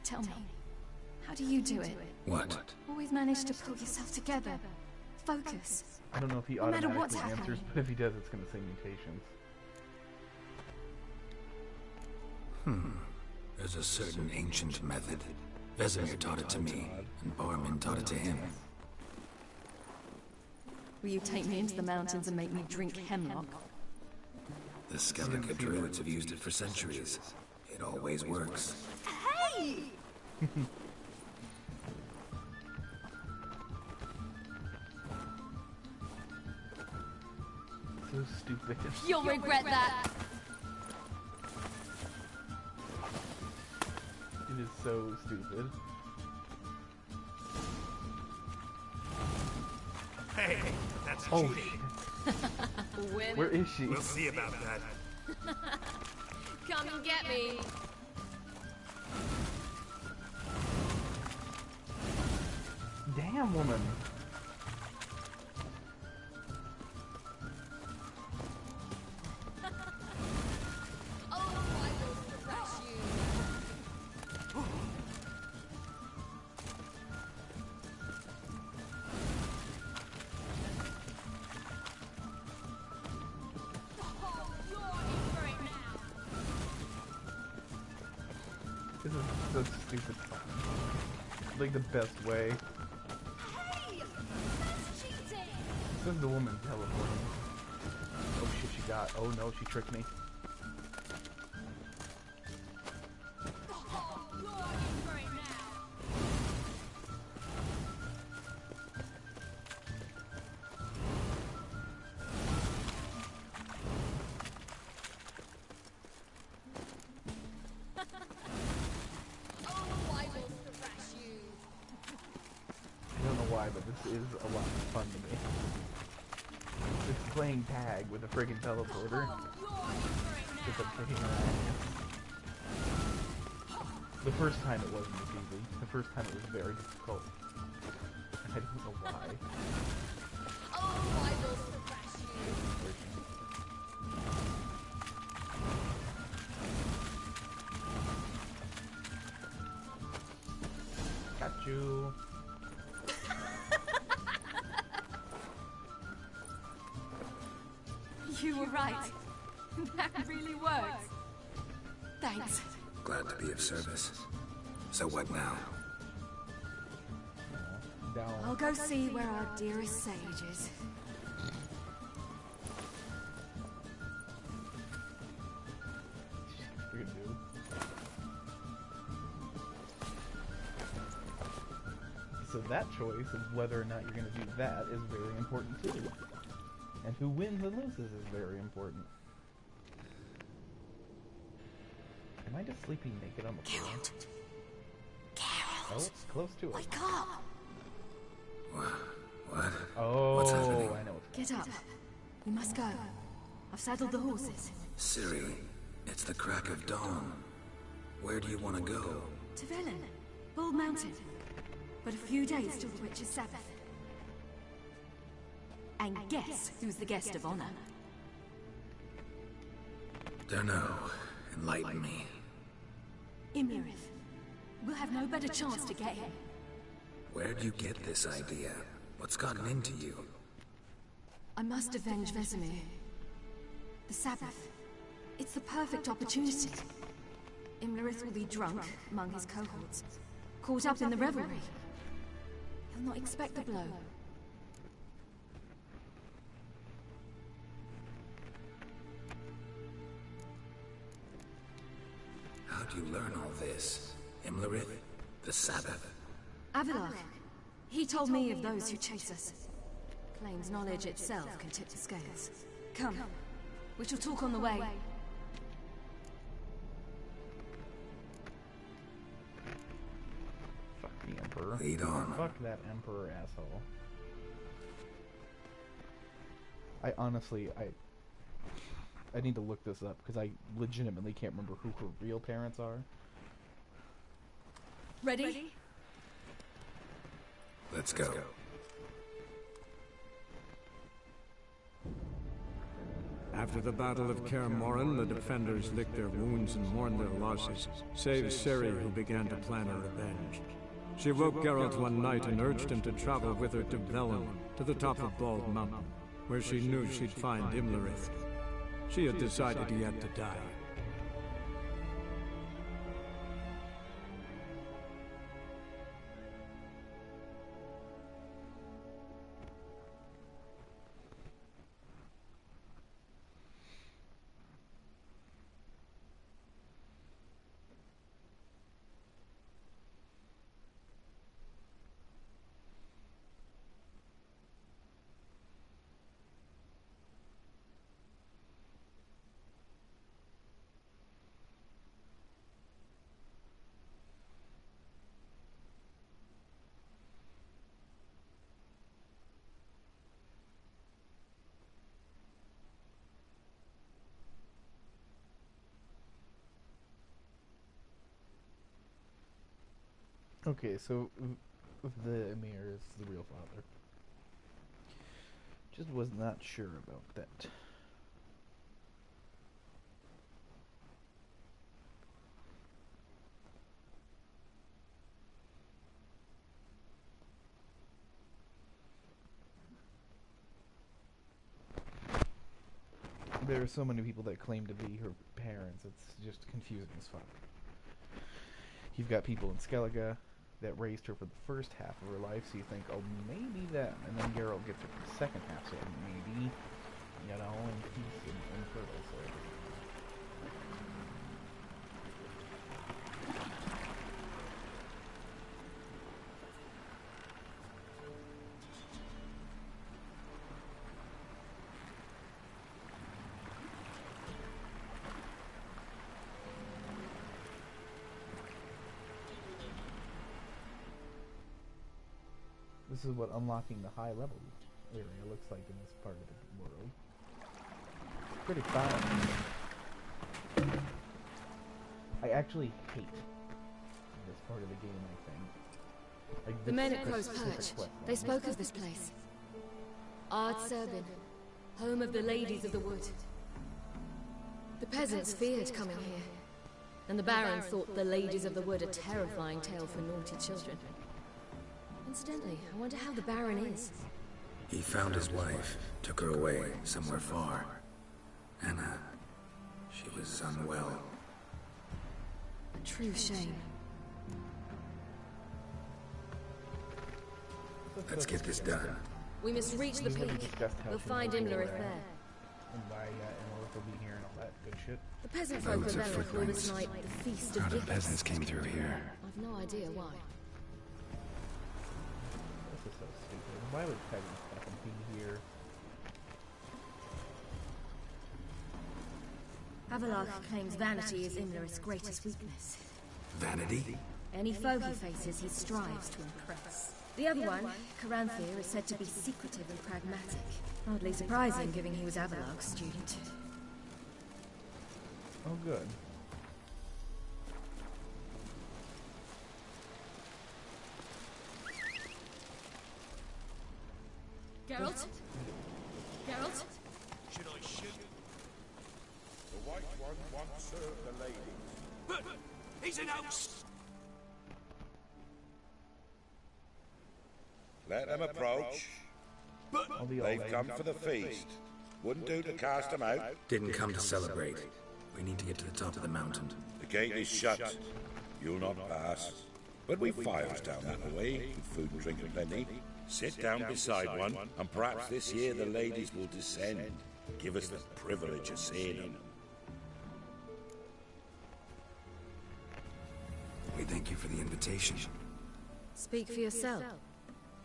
Tell me, how do you do it? What? Always manage to pull yourself together. Focus. I don't know if he No matter what's automatically answers, happening. but if he does, it's going to say mutations. There's a certain ancient method. Vesemir taught it to me, and Barman taught it to him. Will you take me into the mountains and make me drink hemlock? The Skellige druids have used it for centuries. It always works. Hey! So stupid. You'll regret that. It is so stupid. Hey, that's Oh, cheating. Win. Where is she? We'll see about that. Come and get me. Damn, woman. This is so stupid fun. Like the best way. This is the woman teleporting. Oh shit, she got. Oh no, she tricked me. I don't know why, but this is a lot of fun to me. Just playing tag with a friggin' teleporter. Just like kicking her ass. The first time it wasn't as easy. The first time it was very difficult. I don't know why. Got you. You were right. That really works. Thanks. Glad to be of service. So what now? Down. I'll go see where our dearest sage is. Friggin' dude. So that choice of whether or not you're gonna do that is very important too. And who wins and loses is very important. Am I just sleeping naked on the floor? Oh, it's close to it. Wake up! What? Oh, What's happening? I know what's Get up. We must go. I've saddled the horses. Ciri, it's the crack of dawn. Where do you want to go? To Velen. Bald Mountain. But a few days till the Witch's Sabbath. And guess who's the guest of honor? Dunno. Enlighten me. Imlerith. We'll have no better chance to get him. Where'd you get this idea? What's gotten into you? I must avenge Vesemir. The Sabbath. It's the perfect opportunity. Imlerith will be drunk among his cohorts, caught up in the revelry. He'll not expect the blow. How'd you learn all this? Imlerith? The Sabbath? Avallac'h. He told me of those who chase us. Claims knowledge itself can tip the scales. Come. We shall talk on the way. emperor. Lead on. Fuck that emperor asshole. I honestly, I need to look this up because I legitimately can't remember who her real parents are. Ready? Let's go. After the Battle of Kaer Morhen, the defenders licked their wounds and mourned their losses, save Ciri, who began to plan a revenge. She woke Geralt one night and urged him to travel with her to Velen, to the top of Bald Mountain, where she knew she'd find Imlerith. She had decided he had to die. Okay, so the Emir is the real father. Just was not sure about that. There are so many people that claim to be her parents, it's just confusing as fuck. You've got people in Skellige that raised her for the first half of her life, so you think, oh, maybe them. And then Geralt gets her for the second half, so maybe, you know, and he's infertile, so... This is what unlocking the high level area looks like in this part of the world. Pretty fun. I actually hate this part of the game, I think. Like, The men at Crow's Perch, they spoke of this place. Ard Serbin, home of the Ladies of the Wood. The peasants feared coming here, and the Baron thought the Ladies of the Wood a terrifying tale for naughty children. Incidentally, I wonder how the Baron is. He found his wife, took her away, somewhere far. Anna, she was unwell. A true shame. Let's get this done. We must reach the peak. We'll find Imlerith there. And why Imlerith will be here and all that good shit. The peasant folk of Velen call this night the Feast of Crowd of Gifts. peasants came through here. I've no idea why. This is so stupid. Why would peasants fucking be here? Havelock claims vanity is Imlerith's greatest weakness. Vanity? Any foe he faces, he strives to impress. The other one, Caranthir, is said to be secretive and pragmatic. Hardly surprising, given he was Havelock's student. Oh, good. Geralt? Geralt? Should I shoot? The White One once served the ladies. But he's an house! Let them approach. But they've come for the feast. Wouldn't do to cast them out. Didn't come to celebrate. We need to get to the top of the mountain. The gate is shut. You'll not pass. But we've fires down that way, with food and drink aplenty. Sit down beside one, and perhaps this year the ladies will descend. Give us the privilege of seeing them. We thank you for the invitation. Speak for yourself.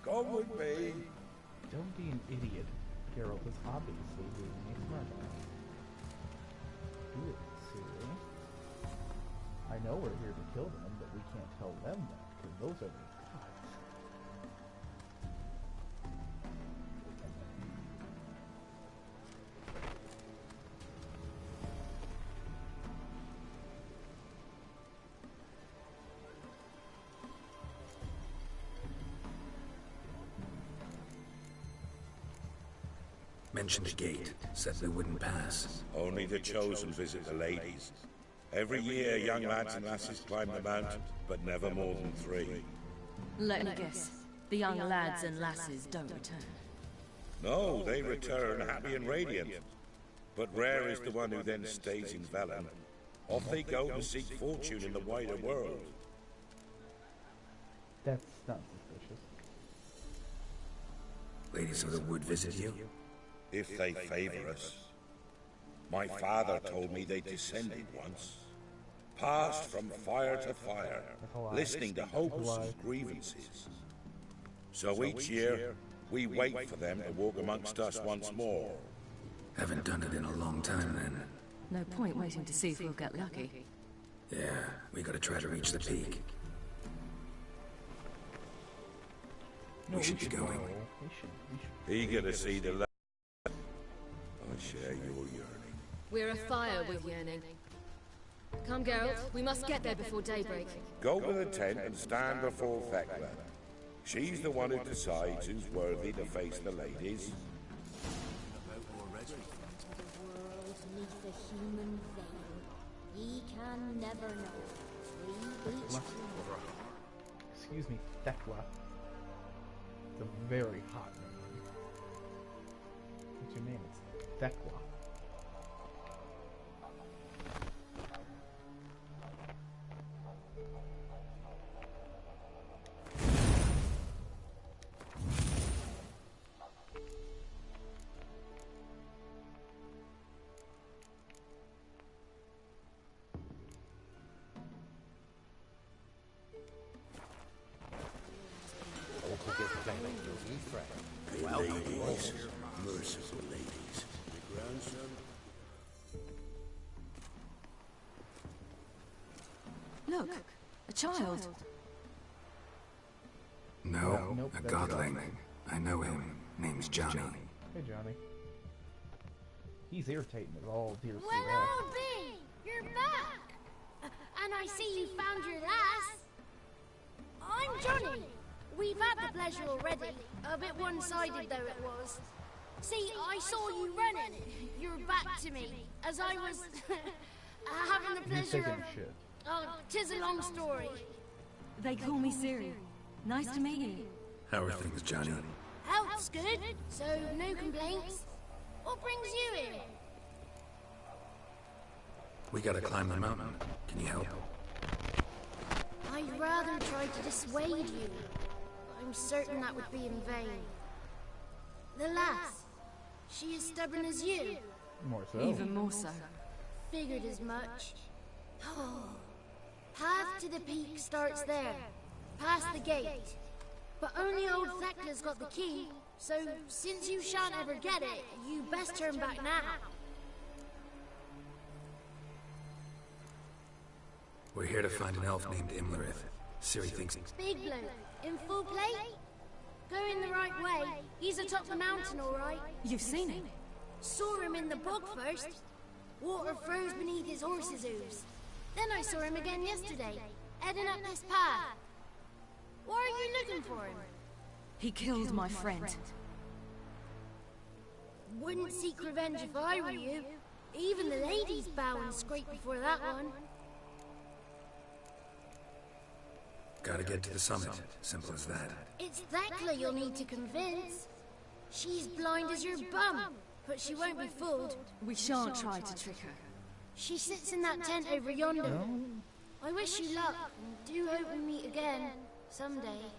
Come with me. Don't be an idiot. Geralt is obviously being a smart ass. Do it, Ciri. I know we're here to kill them, but we can't tell them that, because those are the gods. Mentioned a gate, said we wouldn't pass. Only the chosen visit the ladies. Every year, young lads and lasses climb the mount, but never more than 3. Let me guess. The young lads and lasses don't return. No, they return happy and radiant. But rare is the one who then stays in Velen. Off they go to seek fortune in the wider world. That's not suspicious. Ladies of the Wood visit you? If they favor us. My father told me they descended once. Passed from fire to fire, listening to hopes and grievances. So each year, we wait for them to walk amongst us once more. Haven't done it in a long time, then. No point waiting to see if we'll get lucky. Yeah, we gotta try to reach the peak. No, we should be going. Eager to see the land. I share your yearning. We're afire with yearning. Come, Geralt. We must get there before daybreak. Go to the tent and stand before Thekla. She's the one who decides who's worthy to face the ladies. He can never know. Excuse me, Thekla. It's a very hot name. What's your name? It's Thekla. Ladies, merciful ladies. Look, a child. No, Nope, a that's godling. Johnny. I know him. Name's Johnny. Hey, Johnny. He's irritating as all dear Well, old B, you're back! And I see you found your lass. I'm Johnny. We've had the pleasure already. A bit one-sided though it was. See, I saw you running. Your back to me, as I was having the pleasure of... shit. Oh, 'tis a long story. They call me Siri. Nice to meet you. How are things, Johnny? Health's good, so no complaints. What brings you here? We gotta climb the mountain. Can you help? I'd rather try to dissuade you. I'm certain that would be in vain. The lass, she is stubborn as you. More so. Even more so. Figured as much. Path to the peak starts there, past the gate. But only old Thekla's got the key, so since you shan't ever get it, you best turn back now. We're here to find an elf named Imlerith. Ciri thinks... Big bloke, in full plate? Going the right way, he's atop the mountain all right. You've seen him? Saw him in the bog first. Water froze beneath his horse's hooves. Then I saw him again yesterday, heading up this path. Why are you looking for him? He killed my friend. Wouldn't seek revenge if I were you. Even the ladies bow and scrape before that one. Gotta get to the summit. Simple as that. It's Thekla you'll need to convince. She's blind as your bum, but she won't be fooled. We shan't try to trick her. She sits in that tent over yonder. I wish you luck, and do hope we meet again, someday.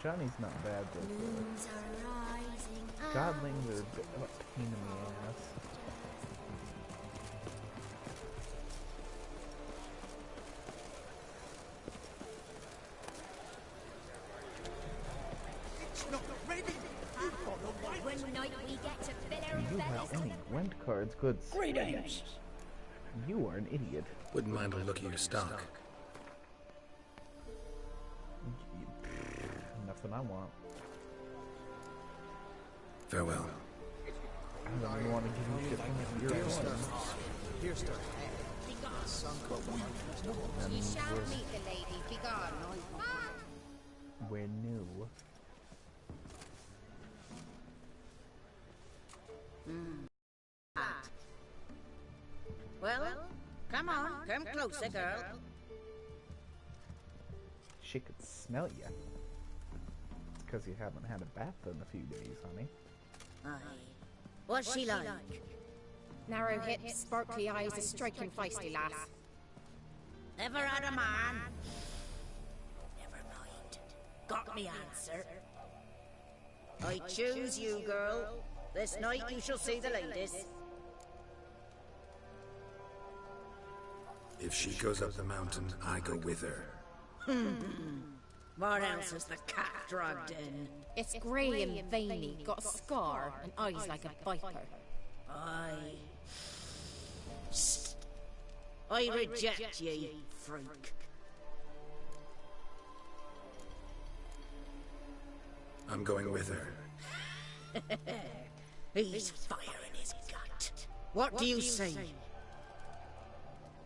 Johnny's not bad though. Moons are rising. Godlings are a bit of a pain in the ass. You have any Gwent cards, good Greetings. You are an idiot. Wouldn't mind a look at your stock. Nothing I want. Farewell. I don't even want to give you shit from your Here, sir. You shall meet the lady. Begone. We're new. Well, come on, come closer, girl. She could smell you. It's because you haven't had a bath in a few days, honey. Aye. What's she like? Narrow hips, sparkly eyes, a striking feisty lass. Ever had a man? Never mind. Got me answer. I choose you, girl. This night you shall see the ladies. If she goes up the mountain, I go with her. What else is the cat dragged in? It's grey and veiny, got a scar, and eyes like a viper. Aye. I reject ye, freak. I'm going with her. He's fire in his gut. What do you say?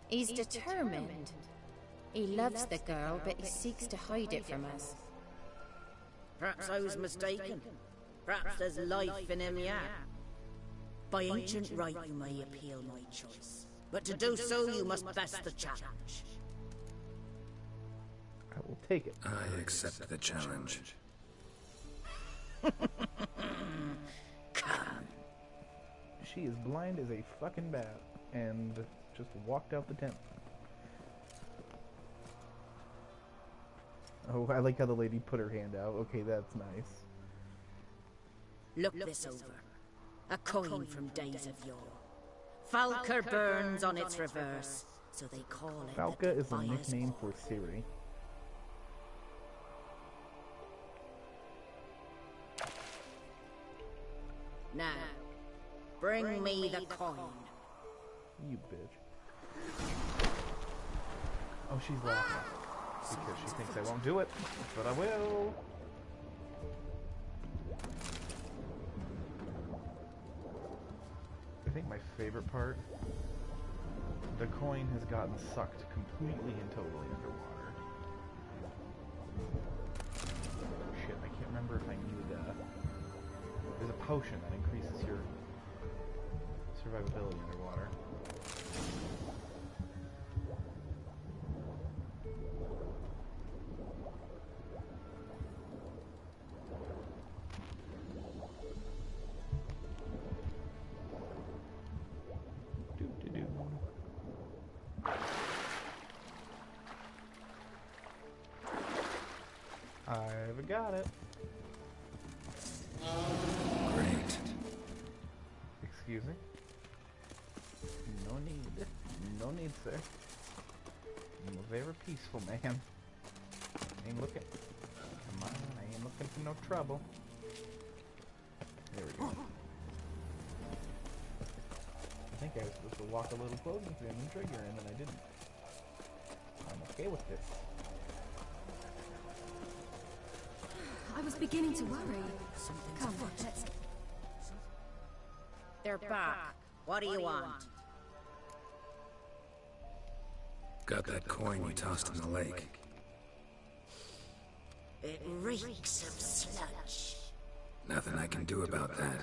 He's determined. He loves the girl, but he seeks to hide it from us. Perhaps I was mistaken. Perhaps there's life in him yet. By ancient right you may appeal my choice. But to do so you must best the challenge. I will take it. I accept the challenge. Come. She is blind as a fucking bat and just walked out the tent. Oh, I like how the lady put her hand out. Okay, that's nice. Look this over. A coin from days of yore. Falca burns on its reverse, so they call it Falca is a nickname for Siri. Now, bring me the coin. You bitch. Oh, she's laughing. Because she thinks I won't do it, but I will. I think my favorite part, the coin has gotten sucked completely and totally underwater. Shit, I can't remember if I needed there's a potion that increases your survivability underwater. I've got it. Great. Excuse me? No need. No need, sir. I'm a very peaceful man. Ain't looking. Come on, I ain't looking for no trouble. There we go. I think I was supposed to walk a little closer to him and trigger him, and I didn't. I'm okay with this. I was beginning to worry. Come, let's... They're back. What do you want? Got that coin you tossed in the lake. It reeks of sludge. Nothing I can do about that.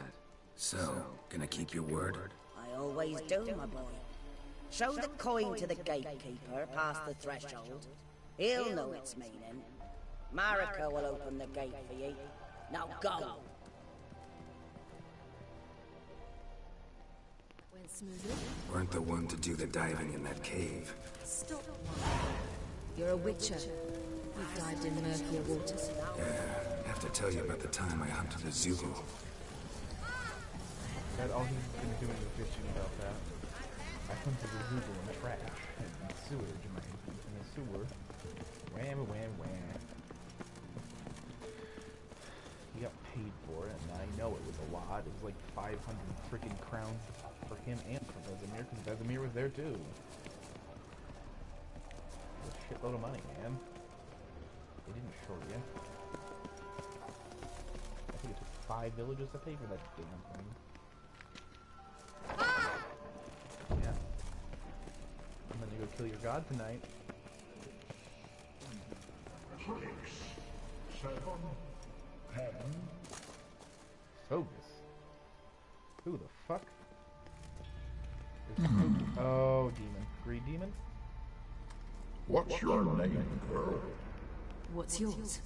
So, gonna keep your word? I always do, my boy. Show the coin to the gatekeeper past the threshold. He'll know its meaning. Marika will open the gate for you. Now go! Went smoothly. Weren't the one to do the diving in that cave. Stop. You're a witcher. You've dived in murkier waters. Yeah, I have to tell you about the time I hunted a Zulu. That all he's been doing is bitching about that. I hunted a Zulu in trash and sewage in the sewer. Wham, wham, wham. He got paid for it, and I know it was a lot. It was like 500 freaking crowns for him and for Vesemir, because Vesemir was there too. A shitload of money, man. They didn't short you. I think it took 5 villages to pay for that damn thing. Yeah. And then you go kill your god tonight. 6, 7, 10. Focus. Who the fuck Oh, demon. Greed demon? What's your name, girl? What's yours?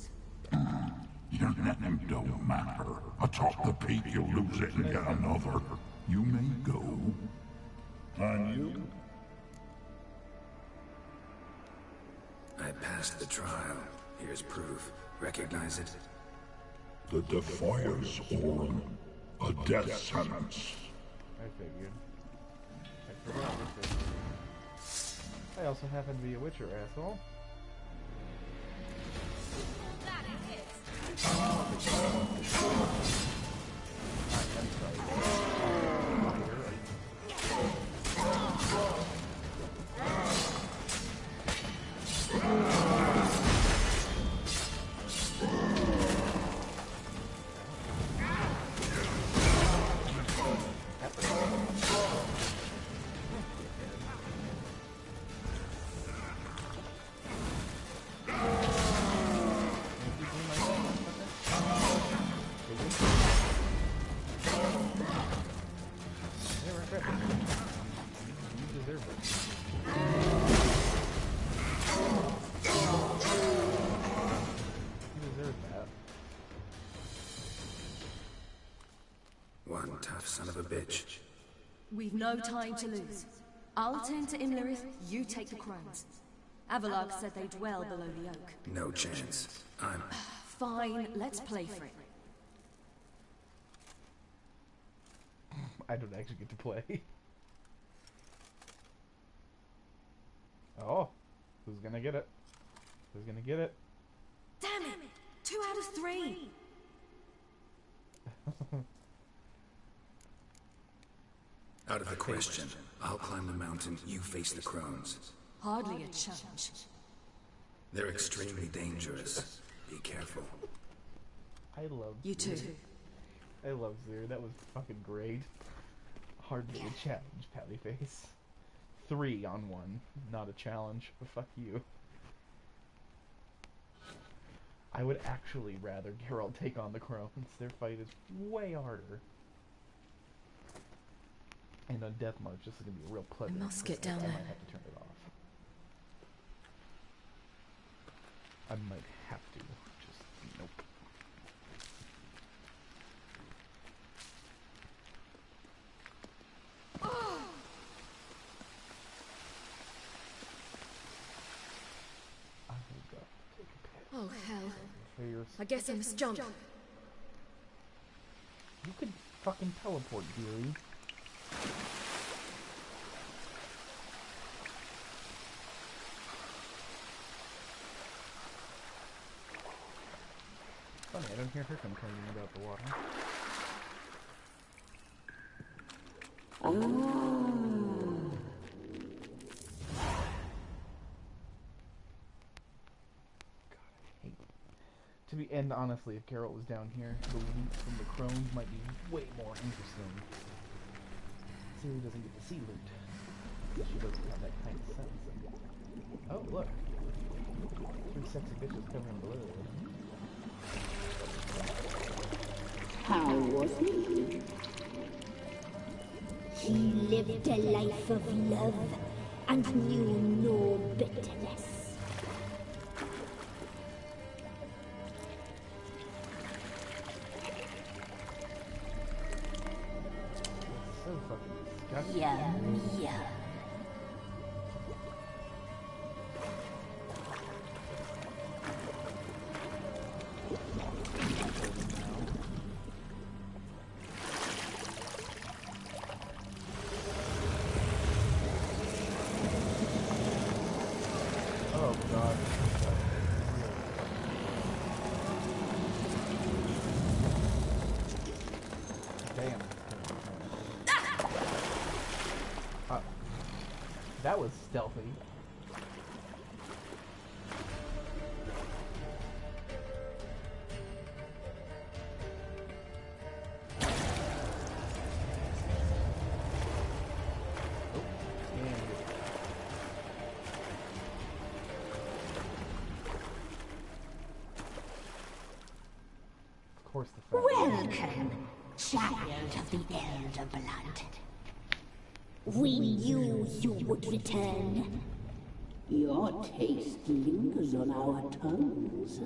Your name don't matter. Atop the peak, you'll lose it and get another. You may go. And you? I passed the trial. Here's proof. Recognize it? The Defiers, Orin. A death sentence. I figured. I forgot Witcher. I also happen to be a Witcher, asshole. One tough son of a bitch. We've no time to lose. I'll tend to Imlerith, you take the crones. Avalok said they dwell below the oak. No chance. I'm... Fine, let's play for it. I don't actually get to play. Oh, who's gonna get it? Who's gonna get it? Damn it! 2 out of 3! Out of the question. I'll climb the mountain, you face the crones. Hardly a challenge. They're extremely dangerous. Be careful. I love you too. I love Zero. That was fucking great. Hardly a challenge, Patty Face. 3 on 1. Not a challenge. But fuck you. I would actually rather Geralt take on the crones. Their fight is way harder. And on Death March, this is going to be a real pleasure. I must get down there. I might have to turn it off. I might have to. Just, nope. Oh, hell. Here's... I guess I must jump. You could fucking teleport, dearie. Funny, I don't hear her complaining about the water. And honestly, if Geralt was down here, the loot from the crones might be way more interesting. Ciri doesn't get to see loot. She doesn't have that kind of sense. Oh, look. 3 sexy bitches covered in blood. How was he? He lived a life of love and knew no bitterness. Yum, yum. Oh god. Damn. That was stealthy. Of course the Welcome, child of the Elder Blood. We knew you would return. Your taste lingers on our tongues.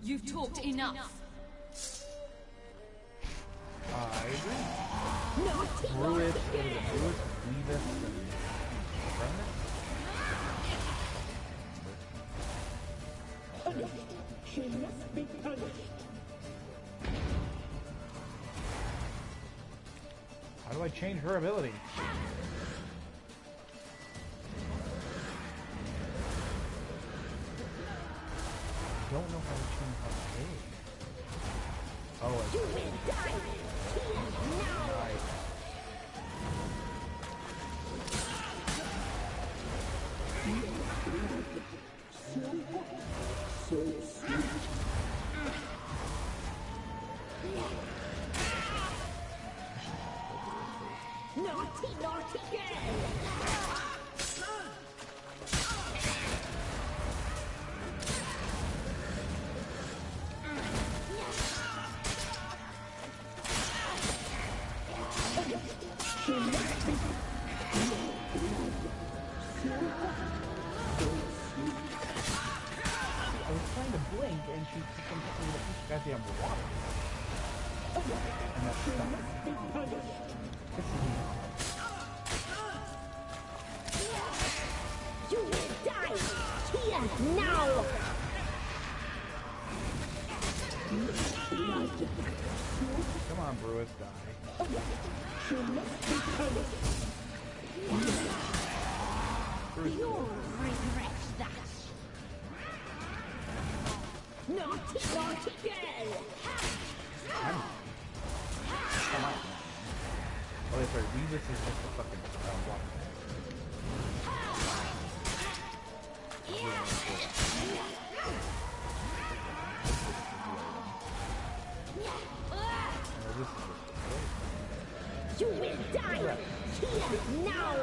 You've talked enough. I agree. Druid, Druid, Weavus, and Remnant? Punished. She must be punished. How do I change her ability? I don't know how to change her ability. Oh, I You will die here now. Right. So sweet. Naughty, naughty girl! I was trying to blink and she fucking hit me with a piece of goddamn water. And that's stuck. You will die here now! Come on, Brewis, die. You must be punished. You'll regret that. Naughty, naughty girl! Come on. Oh, that's right. Weavus is just a fucking block. You will die here now!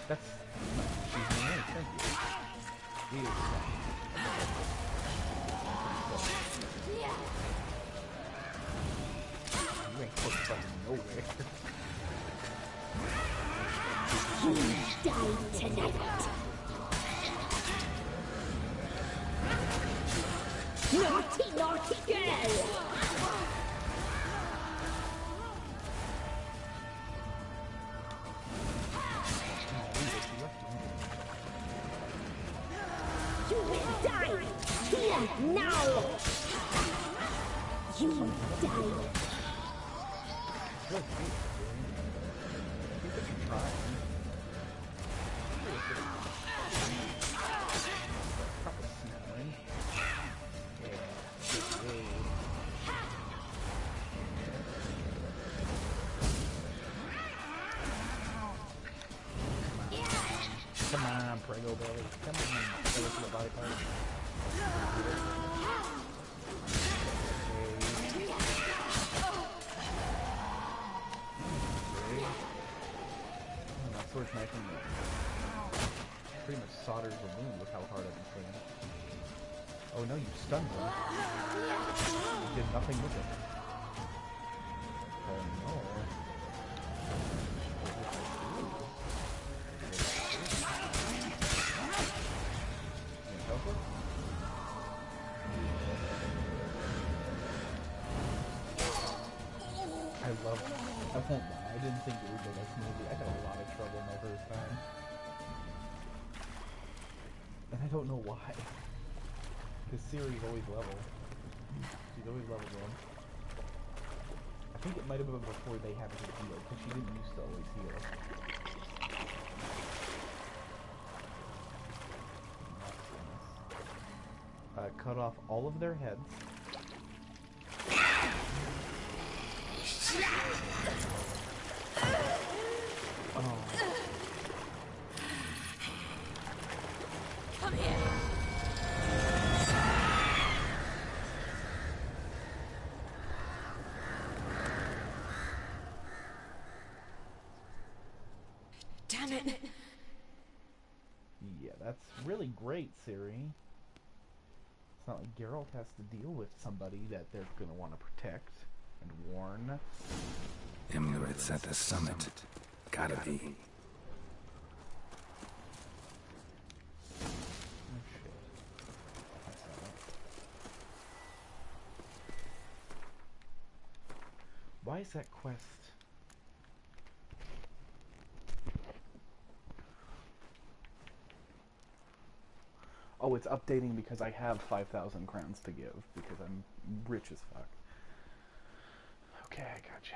That's she's nice, thank you. You ain't close fucking nowhere. You die tonight! Naughty, naughty girl! You will die here now! You die! Come on, Prego Belly. Come on. Go to the body part. That sword's nice and pretty much solders the wound with how hard I've been swinging. Oh no, you stunned them. You did nothing with it. Oh no. I won't lie, I didn't think it would go this smoothly. I had a lot of trouble my first time. And I don't know why. Because Ciri's always level. She's always level 1. I think it might have been before they had her heal, because she didn't used to always heal. Cut off all of their heads. Oh. Come here. Damn it. Yeah, that's really great, Ciri. It's not like Geralt has to deal with somebody that they're going to want to protect and warn. Imlerith's at the summit. Gotta be. Why is that quest? Oh, it's updating because I have 5,000 crowns to give because I'm rich as fuck. Okay, I gotcha.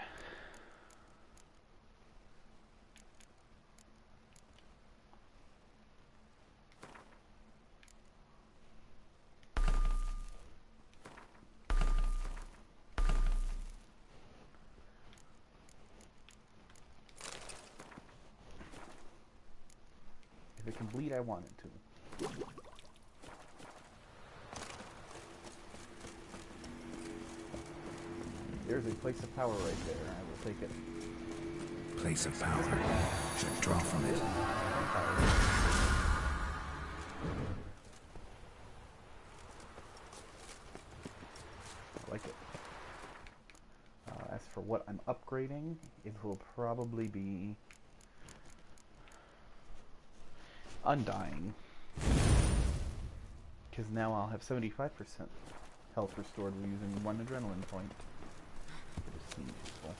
If it can bleed, I want it to. There's a place of power right there. I will take it. Place of power. Should draw from it. I like it. As for what I'm upgrading, it will probably be Undying. Because now I'll have 75% health restored using 1 adrenaline point. It seems useful.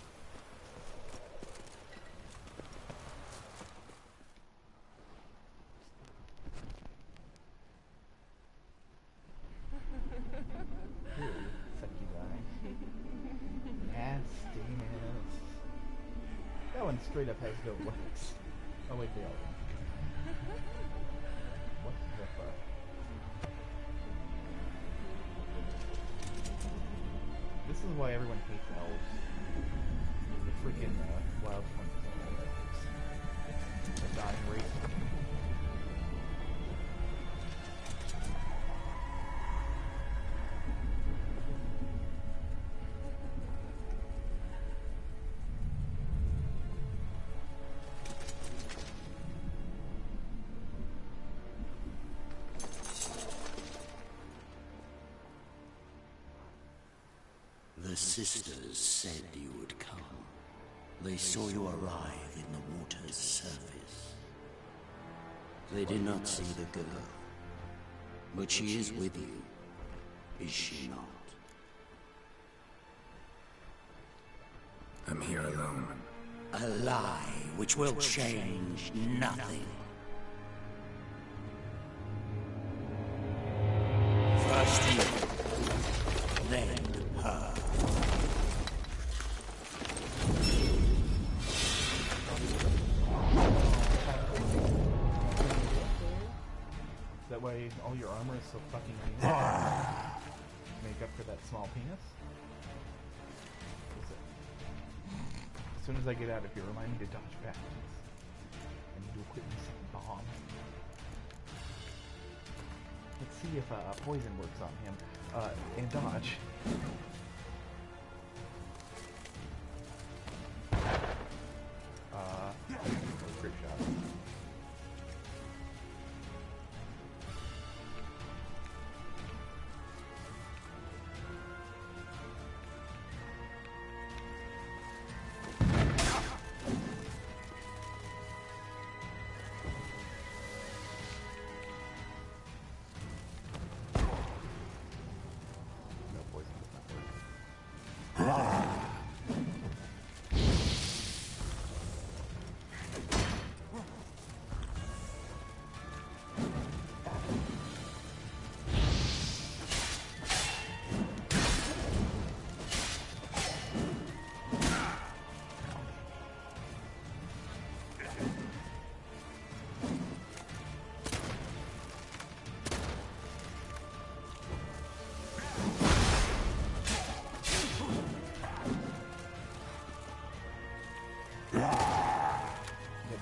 Ooh, sucky guy. Nastiness. That one straight up has no legs. Oh wait, they all do. What the fuck? This is why everyone hates elves. The freaking wild ones are elves. The dying race. The sisters said you would come. They saw you arrive in the water's surface. They did not see the girl. But she is with you, is she not? I'm here alone. A lie which will change nothing. First you, then her. That way all your armor is so fucking lean. Make up for that small penis. As soon as I get out of here, remind me to dodge back. I need to equip me some bomb. Let's see if poison works on him. And dodge. Great shot.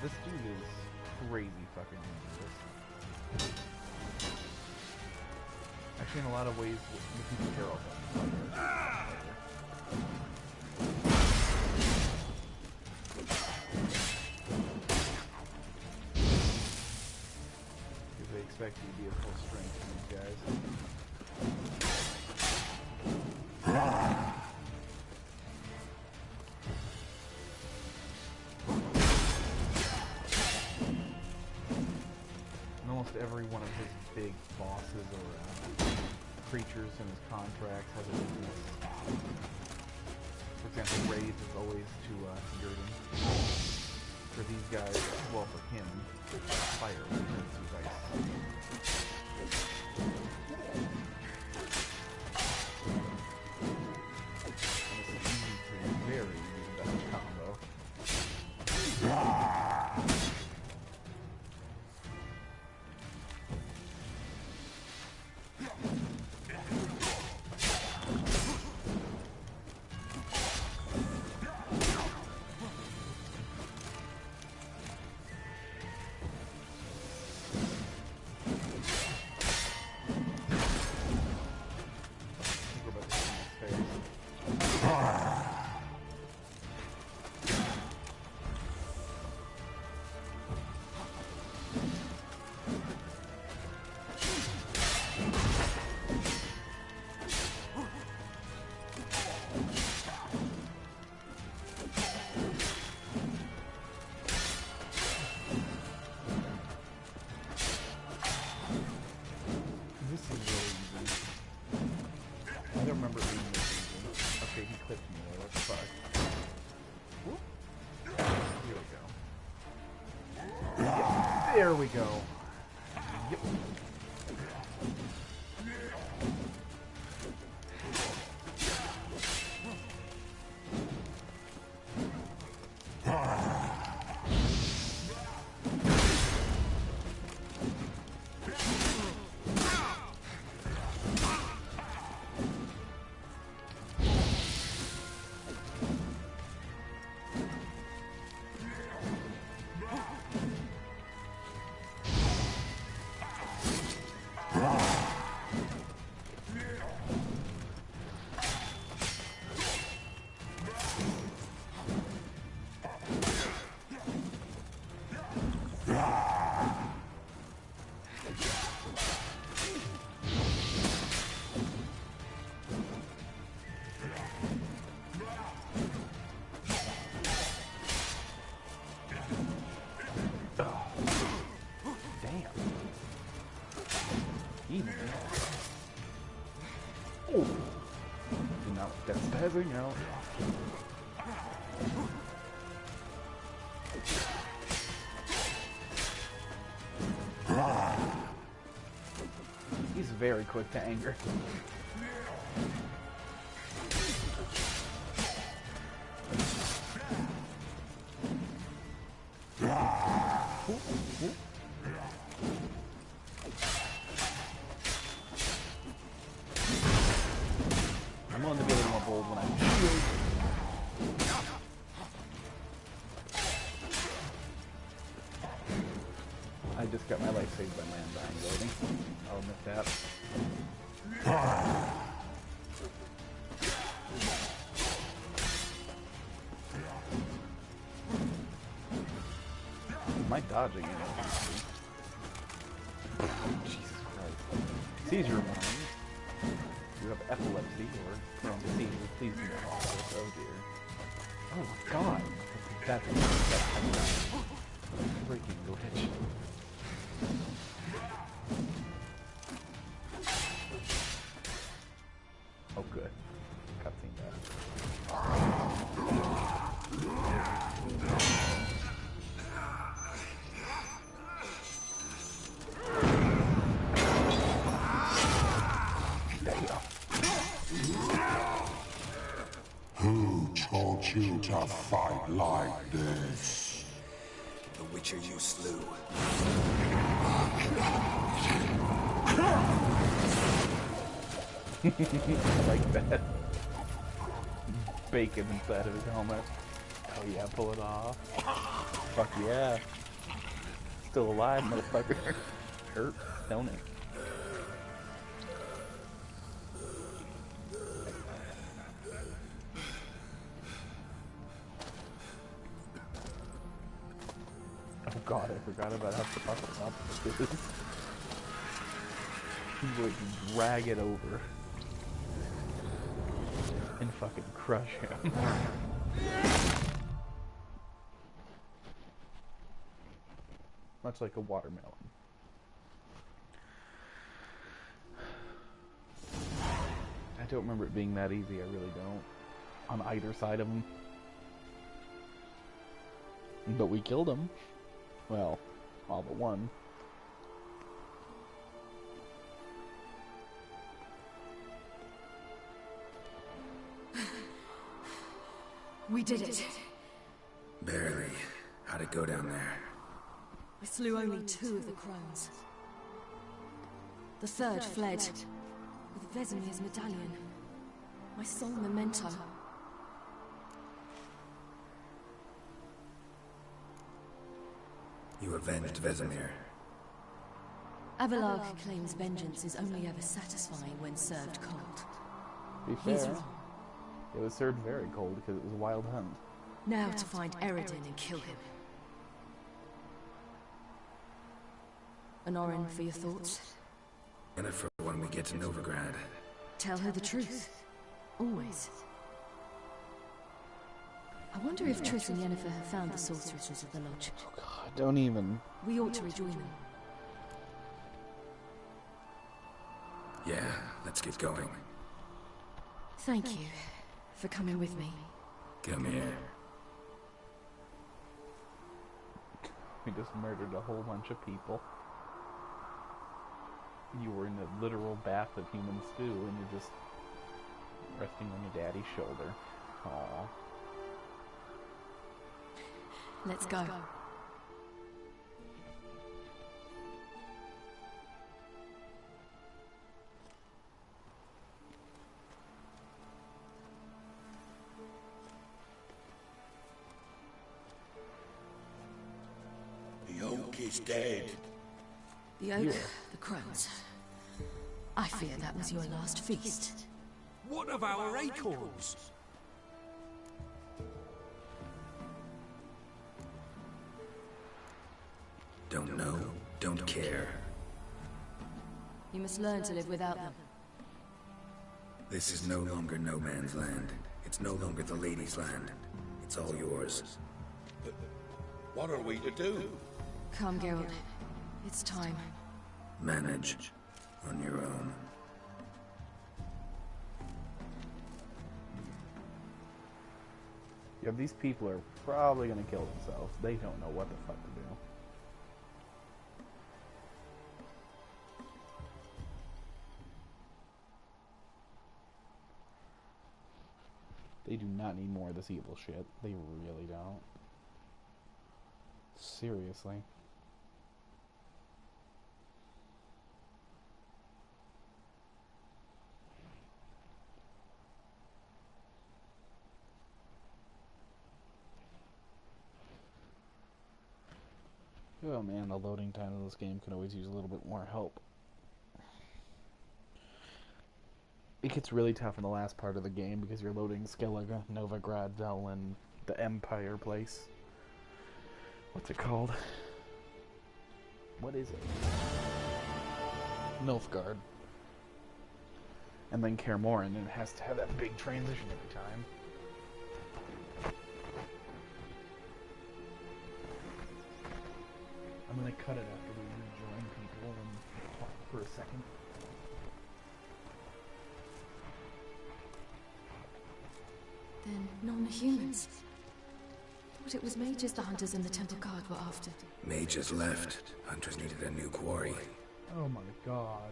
This dude is crazy fucking dangerous. Actually, in a lot of ways, this is Kaer. Because they expect you to be at full strength from these guys. every one of his big bosses or creatures in his contracts has a weakness. For example, rage is always to Yurden. For these guys, well, for him, fire turns to ice. Very best combo. There we go. Yep. Oh! Now that's spazzing out. He's very quick to anger. I'm willing to be a little more bold when I'm shielded. I just got my life saved by my undying loading. I'll admit that. My dodging it. Jesus Christ. Seizure warning. You have epilepsy or prone to seizure. Please do not also. Oh dear. Oh my god. That's freaking glitch. Oh good. Cutscene back. Who taught you to fight like this? The Witcher you slew. I like that. Bacon inside of his helmet. Oh yeah, pull it off. Fuck yeah. Still alive, motherfucker. Hurt, don't it? Oh god, I forgot about how fucking up this is. He would drag it over and fucking crush him. Much like a watermelon. don't remember it being that easy, I really don't. On either side of him. But we killed him. Well, all but one. We did it. Barely. How'd it go down there? We slew only 2 of the crones. The third fled, with Vesemir's medallion. My sole memento. You avenged Vesemir. Avalarg claims vengeance is only ever satisfying when served cold. To be He's fair, wrong. it was served very cold because it was a wild hunt. Now to find Eredin and kill him. Honorin, for your thoughts? And for when we get to Novigrad. Tell her the truth. Always. I wonder if Triss and Yennefer have found the sorceresses of the Lodge. Oh god, don't even. We ought to rejoin them. Yeah, let's get going. Thank you for coming with me. Come here. We just murdered a whole bunch of people. You were in a literal bath of human stew, and you're just resting on your daddy's shoulder. Aww. Let's go. The oak is dead. The oak, the crones. I fear that was your last feast. What of our acorns? Don't know, don't care. You must learn to live without them. This is no longer no man's land. It's no longer the lady's land. It's all yours. But what are we to do? Come, Geralt. It's time. Manage on your own. Yeah, these people are probably gonna kill themselves. They don't know what the fuck to do. They do not need more of this evil shit. They really don't. Seriously. Oh man, the loading time of this game could always use a little bit more help. It gets really tough in the last part of the game because you're loading Skellige, Novigrad, Velen, the Empire place. What's it called? What is it? Nilfgaard. And then Kaer Morhen, and it has to have that big transition every time. I'm gonna cut it after we rejoin people and talk for a second. Then non-humans. Thought it was mages the hunters and the temple guard were after. Mages left. Hunters needed a new quarry. Oh my god.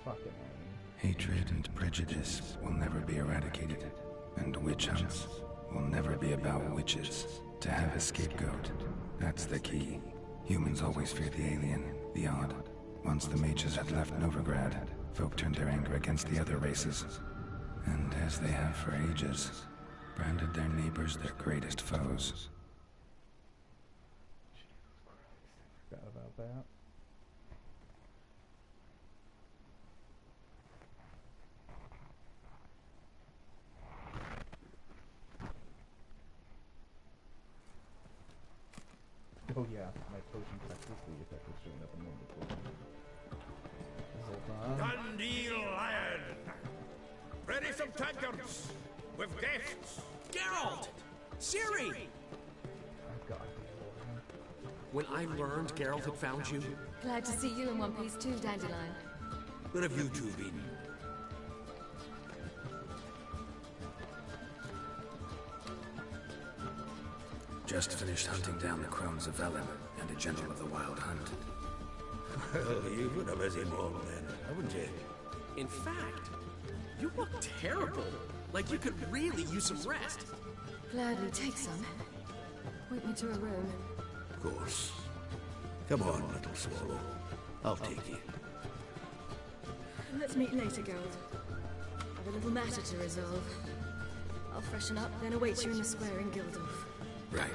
Fucking A. Hatred and prejudice will never be eradicated. And witch hunts will never be about witches. To have a scapegoat, that's the key. Humans always fear the alien, the odd. Once the mages had left Novigrad, folk turned their anger against the other races. And as they have for ages, branded their neighbors their greatest foes. Forgot about that. Oh yeah, my potion toxicity effect was showing up in one of the potions. Dundee Lion! Ready some tankards! With guests! Geralt! Ciri! I've got when I learned Geralt had found you? Glad to see you in one piece too, Dandelion. Where have you two been? Just finished hunting down the crones of Velen and a general of the Wild Hunt. Well, you've had a busy morning then, haven't you? In fact, you look terrible. Like you could really use some rest. Gladly take some. Point me to a room. Of course. Come on, little swallow. I'll take you. Let's meet later, Geralt. I've a little matter to resolve. I'll freshen up, then await you in the square in Gildorf. Right.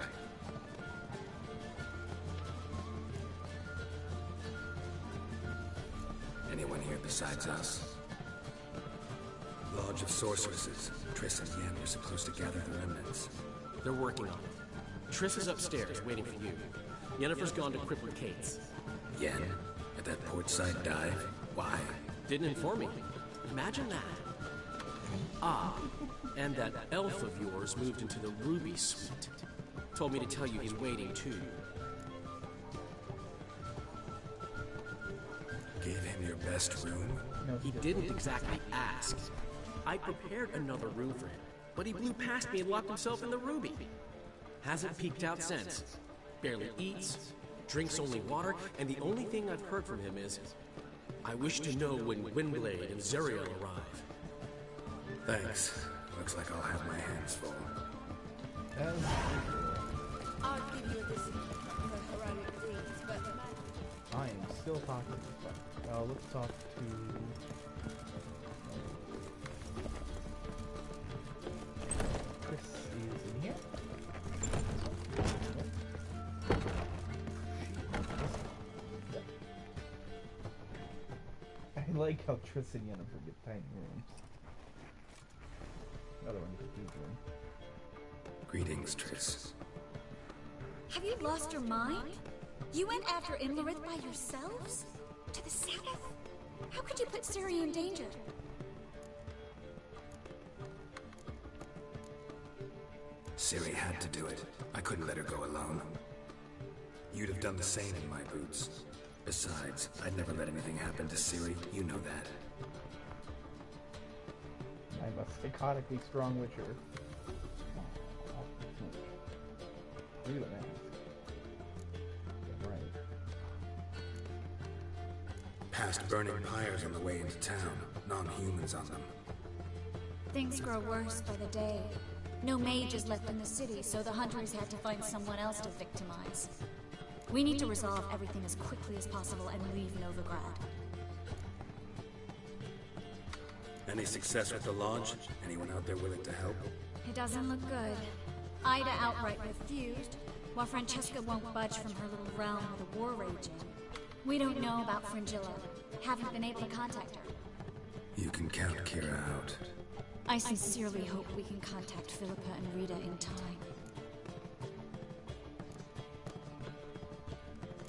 Anyone here besides us? Lodge of Sorceresses. Triss and Yen were supposed to gather the remnants. They're working on it. Triss is upstairs, waiting for you. Yennefer's gone to Crippled Cates. Yen? At that portside dive? Why? Didn't inform me. Imagine that. Ah, and that elf of yours moved into the Ruby Suite. Told me to tell you he's waiting too. Gave him your best room? No, he didn't exactly ask. I prepared another room for him, but he blew past me and locked himself in the Ruby. Hasn't peeked out since. Barely eats, drinks only water, and the only thing I've heard from him is, I wish to know when Windblade and Zerial arrive. Thanks. Looks like I'll have my hands full. I'll give you a visit for heroic deeds, but I am still talking. Let's talk to... Chris is in here. I like how Triss and Yennefer get tiny rooms. The other one gets a huge room. Greetings, Triss. Have you lost your mind? You went after Imlerith by yourselves? To the Sabbath? How could you put Ciri in danger? Ciri had to do it. I couldn't let her go alone. You'd have done the same in my boots. Besides, I'd never let anything happen to Ciri. You know that. I'm a psychotically strong witcher. Look at that mask. Right. Past burning pyres on the way into town. Non-humans on them. Things grow worse by the day. No mages left in the city, so the hunters had to find someone else to victimize. We need to resolve everything as quickly as possible and leave Novigrad. Any success with the Lodge? Anyone out there willing to help? It doesn't look good. Ida outright refused, while Francesca won't budge from her little realm with a war raging. We don't know about Fringilla. Haven't been able to contact her. You can count Kira out. I sincerely hope we can contact Philippa and Rita in time.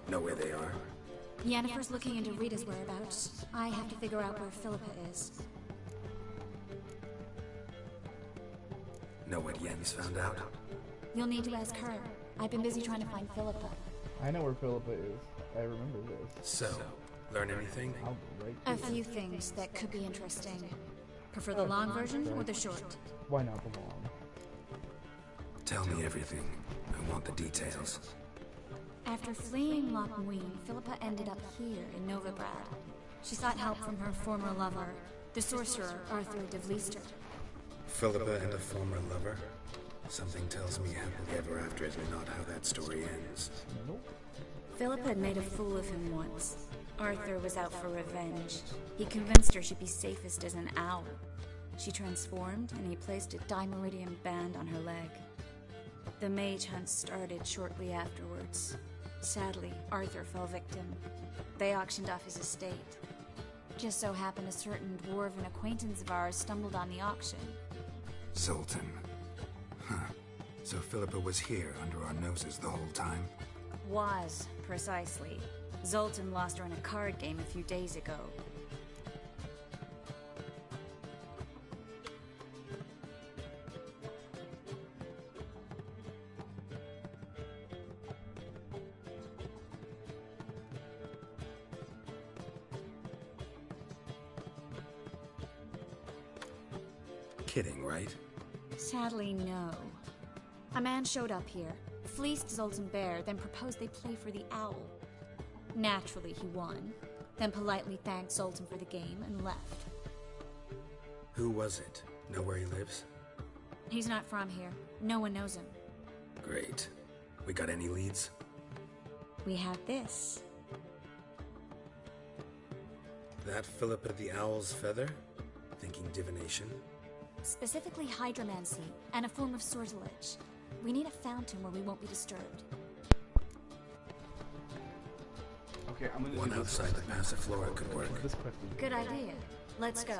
Know where they are? Yennefer's looking into Rita's whereabouts. I have to figure out where Philippa is. Know what Yen's found out? You'll need to ask her. I've been busy trying to find Philippa. I know where Philippa is. I remember this. So, learn anything? I'll be right A here. few things that could be interesting. Prefer the long version or the short? Why not the long? Tell me everything. I want the details. After fleeing Loch Muin, Philippa ended up here in Novigrad. She sought help from her former lover, the sorcerer Arthur de Vlister. Philippa and a former lover? Something tells me happily ever after is not how that story ends. Nope. Philippa had made a fool of him once. Arthur was out for revenge. He convinced her she'd be safest as an owl. She transformed, and he placed a Dimeridium band on her leg. The mage hunt started shortly afterwards. Sadly, Arthur fell victim. They auctioned off his estate. Just so happened a certain dwarven acquaintance of ours stumbled on the auction. Zoltan. Huh. So Philippa was here under our noses the whole time? Was, precisely. Zoltan lost her in a card game a few days ago. kidding, right? Sadly, no. A man showed up here, fleeced Zoltan Bear, then proposed they play for the owl. Naturally, he won, then politely thanked Zoltan for the game and left. Who was it? Know where he lives? He's not from here. No one knows him. Great. We got any leads? We have this. That Philippa the Owl's feather? Thinking divination? Specifically hydromancy, and a form of sortilege. We need a fountain where we won't be disturbed. Okay, I'm gonna One do outside the Passiflora could work. This question. Good idea. Let's go.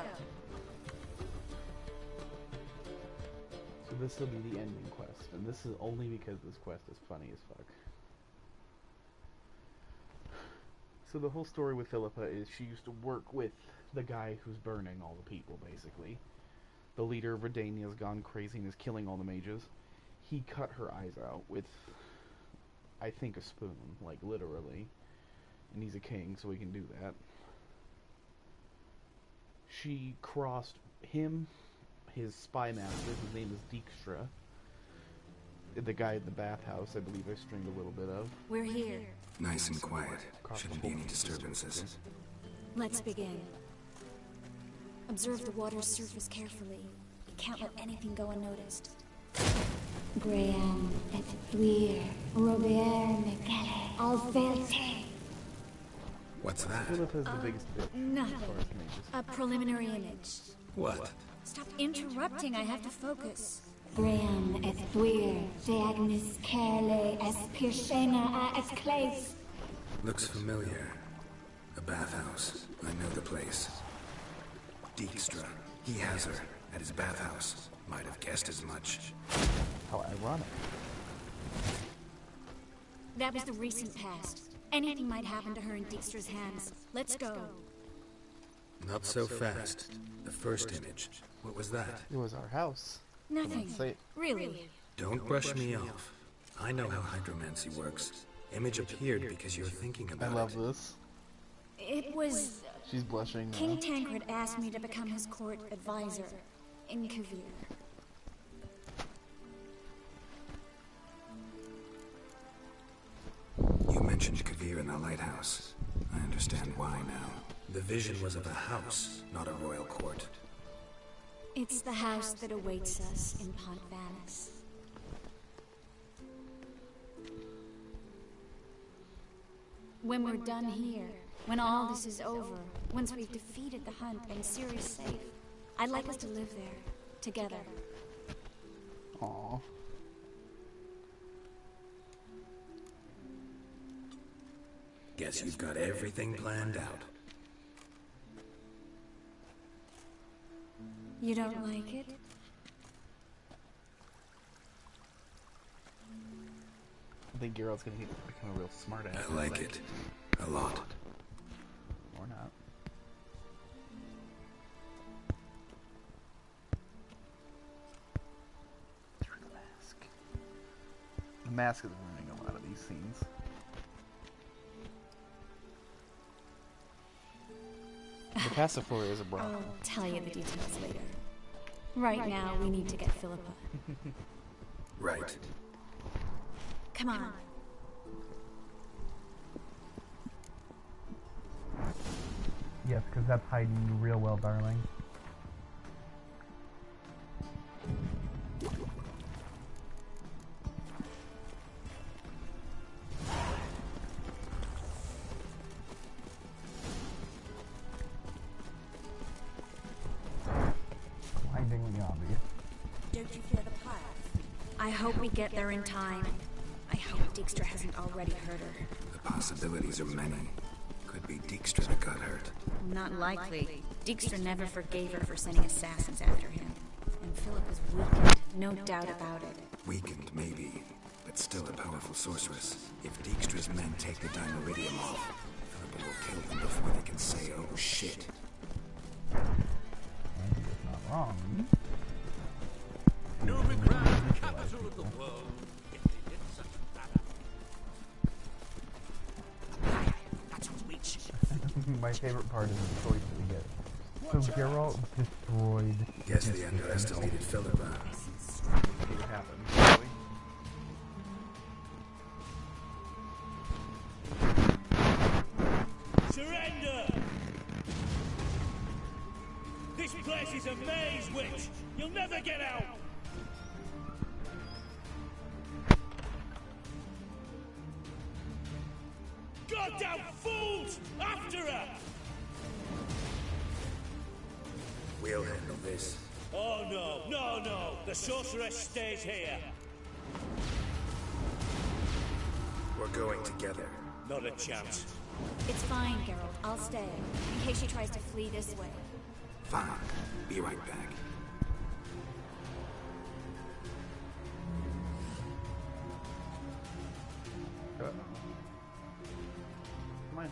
So this will be the ending quest, and this is only because this quest is funny as fuck. So the whole story with Philippa is she used to work with the guy who's burning all the people, basically. The leader of Redania has gone crazy and is killing all the mages. He cut her eyes out with, I think, a spoon, like literally. And he's a king, so he can do that. She crossed him, his spy master, his name is Dijkstra. The guy in the bathhouse, I believe I streamed a little bit of. We're here. Nice and quiet. Shouldn't be any disturbances. Let's begin. Observe the water's surface carefully. You can't let anything go unnoticed. Graham et Thuir, Robert Mecale, Alverte. What's that? Philippa's the biggest bitch. Nothing. A preliminary image. What? Stop interrupting, I have to focus. Graham et Thuir, Deagnis Kerle, es Pirshena a es Claes. Looks familiar. A bathhouse. I know the place. Dijkstra. He has her at his bathhouse. Might have guessed as much. How ironic. That was the recent past. Anything might happen to her in Dijkstra's hands. Let's go. Not so fast. The first image. What was that? It was our house. Nothing. Really. Don't brush me off. I know how hydromancy works. Image appeared because you're thinking about it. I love this. It was... She's blushing now. King Tancred asked me to become his court advisor in Kaer. You mentioned Kaer in the lighthouse. I understand why now. The vision was of a house, not a royal court. It's the house that awaits us in Pont Vanis. When we're done here, when all this is over, once we've defeated the hunt and Ciri's safe, I'd like us to live there, together. Aww. Guess you've got everything planned out. You don't like it? I think Geralt's gonna become a real smartass. I like it. A lot. Or not. Turn the mask. The mask is ruining a lot of these scenes. The Passiflora is a bra. I'll tell you the details later. Right now, we need to get Philippa. Right. Come on. Yes, because that's hiding you real well, darling. Blindingly obvious. Don't you fear the path? I hope we get there in time. I hope Dijkstra hasn't already hurt her. The possibilities are many. Could be Dijkstra that got hurt. Not likely. Dijkstra never forgave her for sending assassins after him. And Philip is weakened, no doubt about it. Weakened, maybe, but still a powerful sorceress. If Dijkstra's men take the Dimeridium off, Philippa will kill them before they can say, oh shit. Andy's not wrong. Novigrad, capital of the world. My favorite part is the choice that we get. So Geralt destroyed... Guess they underestimated Philippa. It happened, really? Surrender! This place is a maze, witch! You'll never get out! Goddamn fools! After her! We'll handle this. Oh no! The sorceress stays here! We're going together. Not a chance. It's fine, Geralt. I'll stay, in case she tries to flee this way. Fine. Be right back. Come on. What?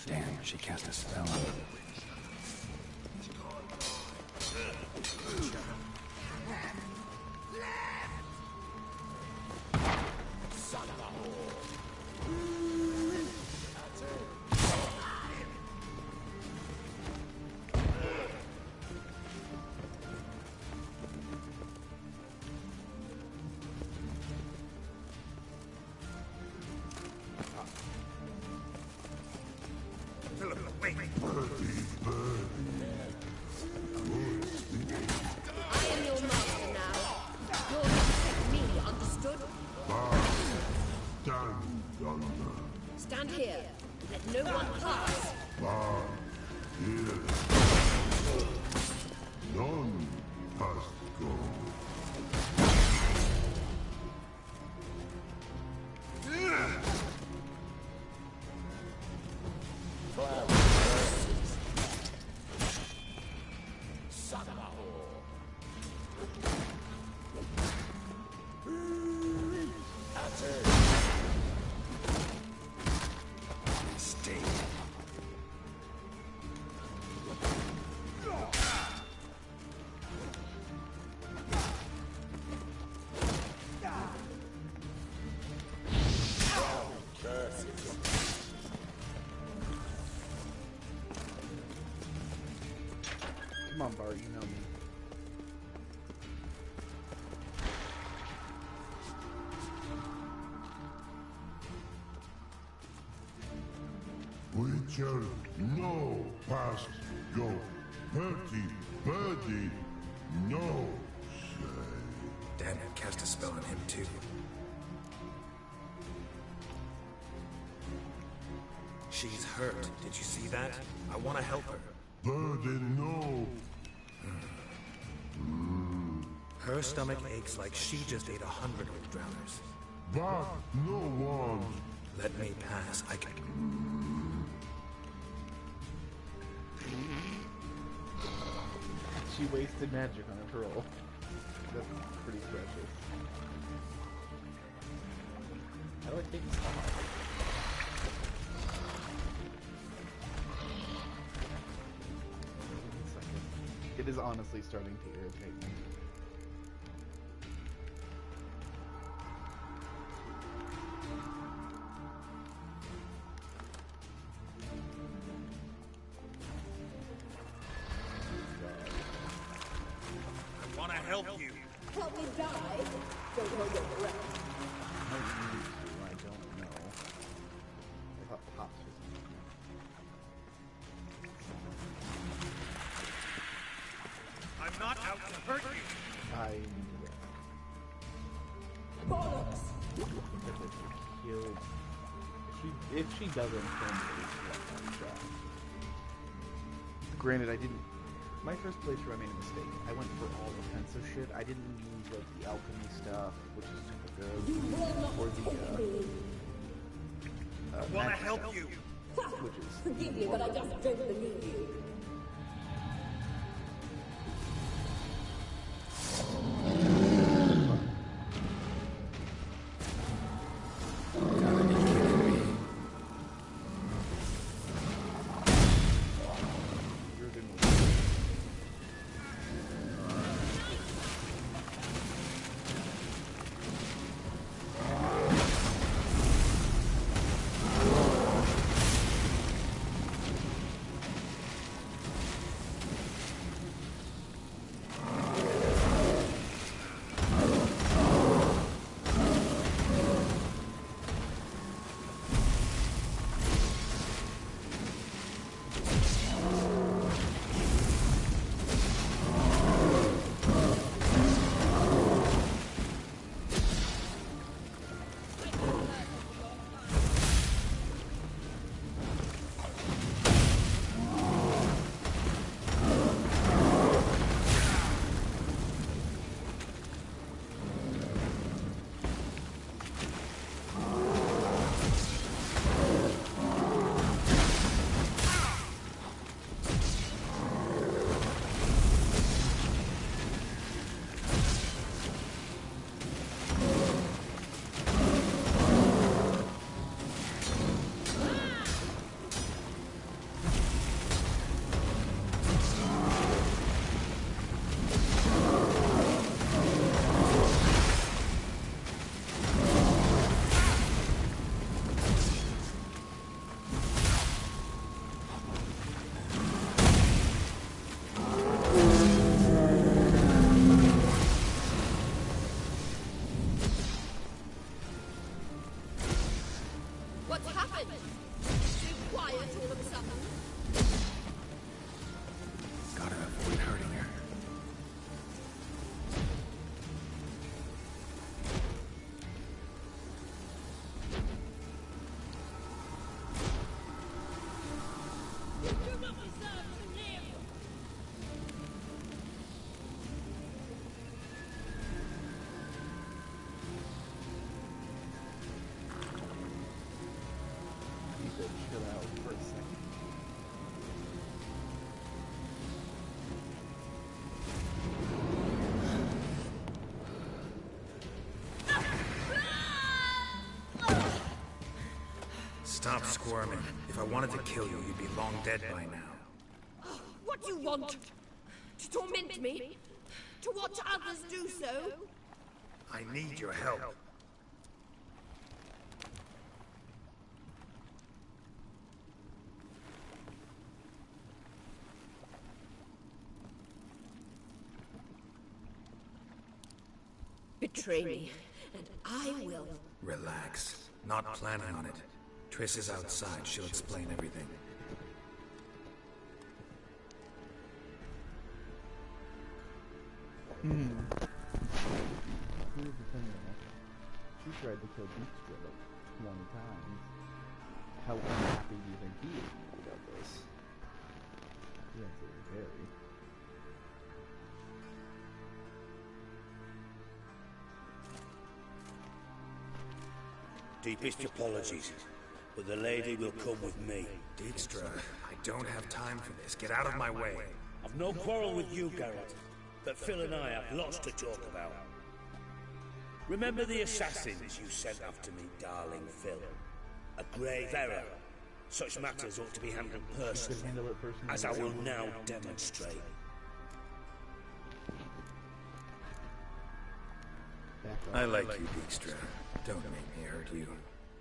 Damn, she cast a spell on me. Stand here. Let no one pass. None must go. Come on, Bart, you know me. Witcher, no past go. Bertie, birdie, no say. Damn it, cast a spell on him too. She's hurt. Did you see that? I want to help her. Birdie, no. Her stomach aches like she just ate 100 old drowners. But no one. Let me pass. I can... She wasted magic on a troll. That's pretty precious. How do I take this off? It is honestly starting to irritate me. I want to help you. Help me die? Don't hold your breath. I don't know. I thought Pops was I'm not out to hurt you. I Bollocks! because if she killed, if she doesn't, then it's one shot. Granted, I didn't. My first playthrough, I made a mistake. I went for all offensive shit. I didn't use like the alchemy stuff, which is super good, or the I want to magic help stuff, you. which is Forgive me, but I just don't believe you. Stop squirming. If I wanted to kill you, you'd be long dead by now. What do you want? To torment me? To watch others do so? I need your help. Betray me, and I will. Relax. Not planning on it. Triss is outside. She'll explain everything. Here's the thing though. She tried to kill Dijkstra like 20 times. How unhappy do you think he is about this? Yeah, it's very. Deepest apologies, but the lady will come with me. Dijkstra, I don't have time for this. Get out of my way. I've no quarrel with you, Geralt, but Phil and I have lots to talk about. Remember the assassins you sent after me, darling Phil? A grave error. Such matters ought to be handled personally, as I will now demonstrate. I like you, Dijkstra. Don't make me hurt you.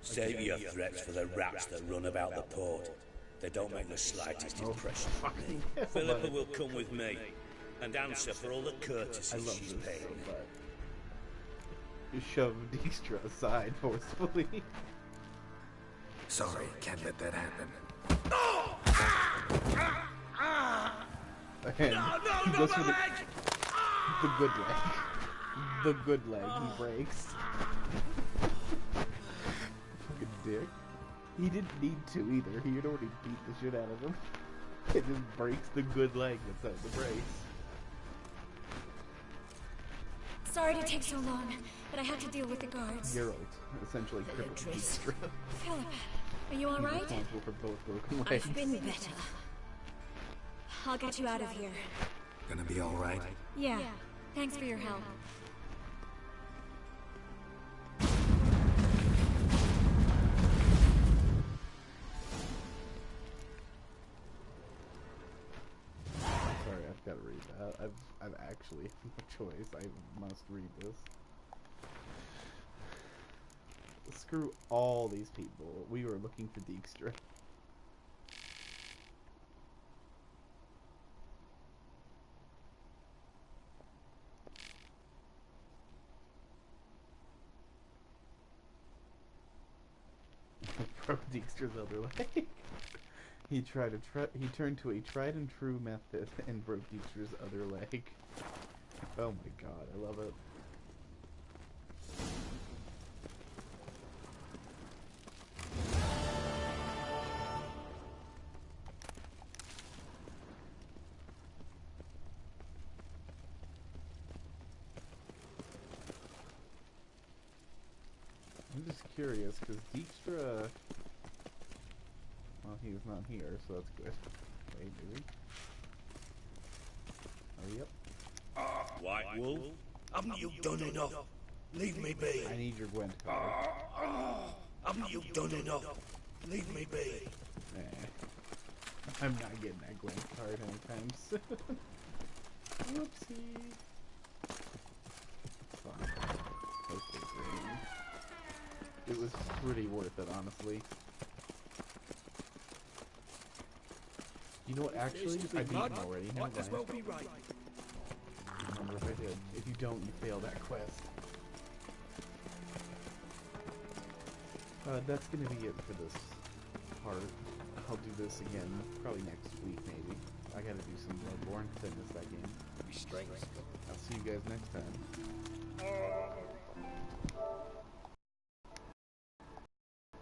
Save your threats for the rats that run about the port. They don't make the slightest impression on me. Philippa will come with me and answer for all the courtesies she's paid me. You shove Dijkstra aside forcefully. Sorry, can't let that happen. And he goes for the good leg. The good leg he breaks. Fucking dick. He didn't need to either. He had already beat the shit out of him. It just breaks the good leg that's at the brace. Sorry to take so long, but I had to deal with the guards. Geralt essentially crippled Dijkstra. Philip, are you alright? Responsible for both broken legs. I've been better. I'll get you out of here. Gonna be alright? Yeah. Thanks for your help. Sorry, I've got to read that. I've actually no choice. I must read this. Screw all these people. We were looking for Dijkstra. Broke Dijkstra's other leg. He turned to a tried and true method and broke Dijkstra's other leg. Oh my god, I love it. I'm just curious, because Dijkstra... Well, he's not here, so that's good. Wait, maybe? Oh, yep. White Wolf, haven't you done enough? Leave me be. I need your Gwent card. Haven't you done enough? Leave me be. I'm not getting that Gwent card anytime soon. Whoopsie. Fine. Okay, great. It was pretty worth it, honestly. You know what, actually, I beat him already. Might as well be right. I remember if I did. If you don't, you fail that quest. That's gonna be it for this part. I'll do this again, probably next week, maybe. I gotta do some Bloodborne, because I missed that game. I'll see you guys next time.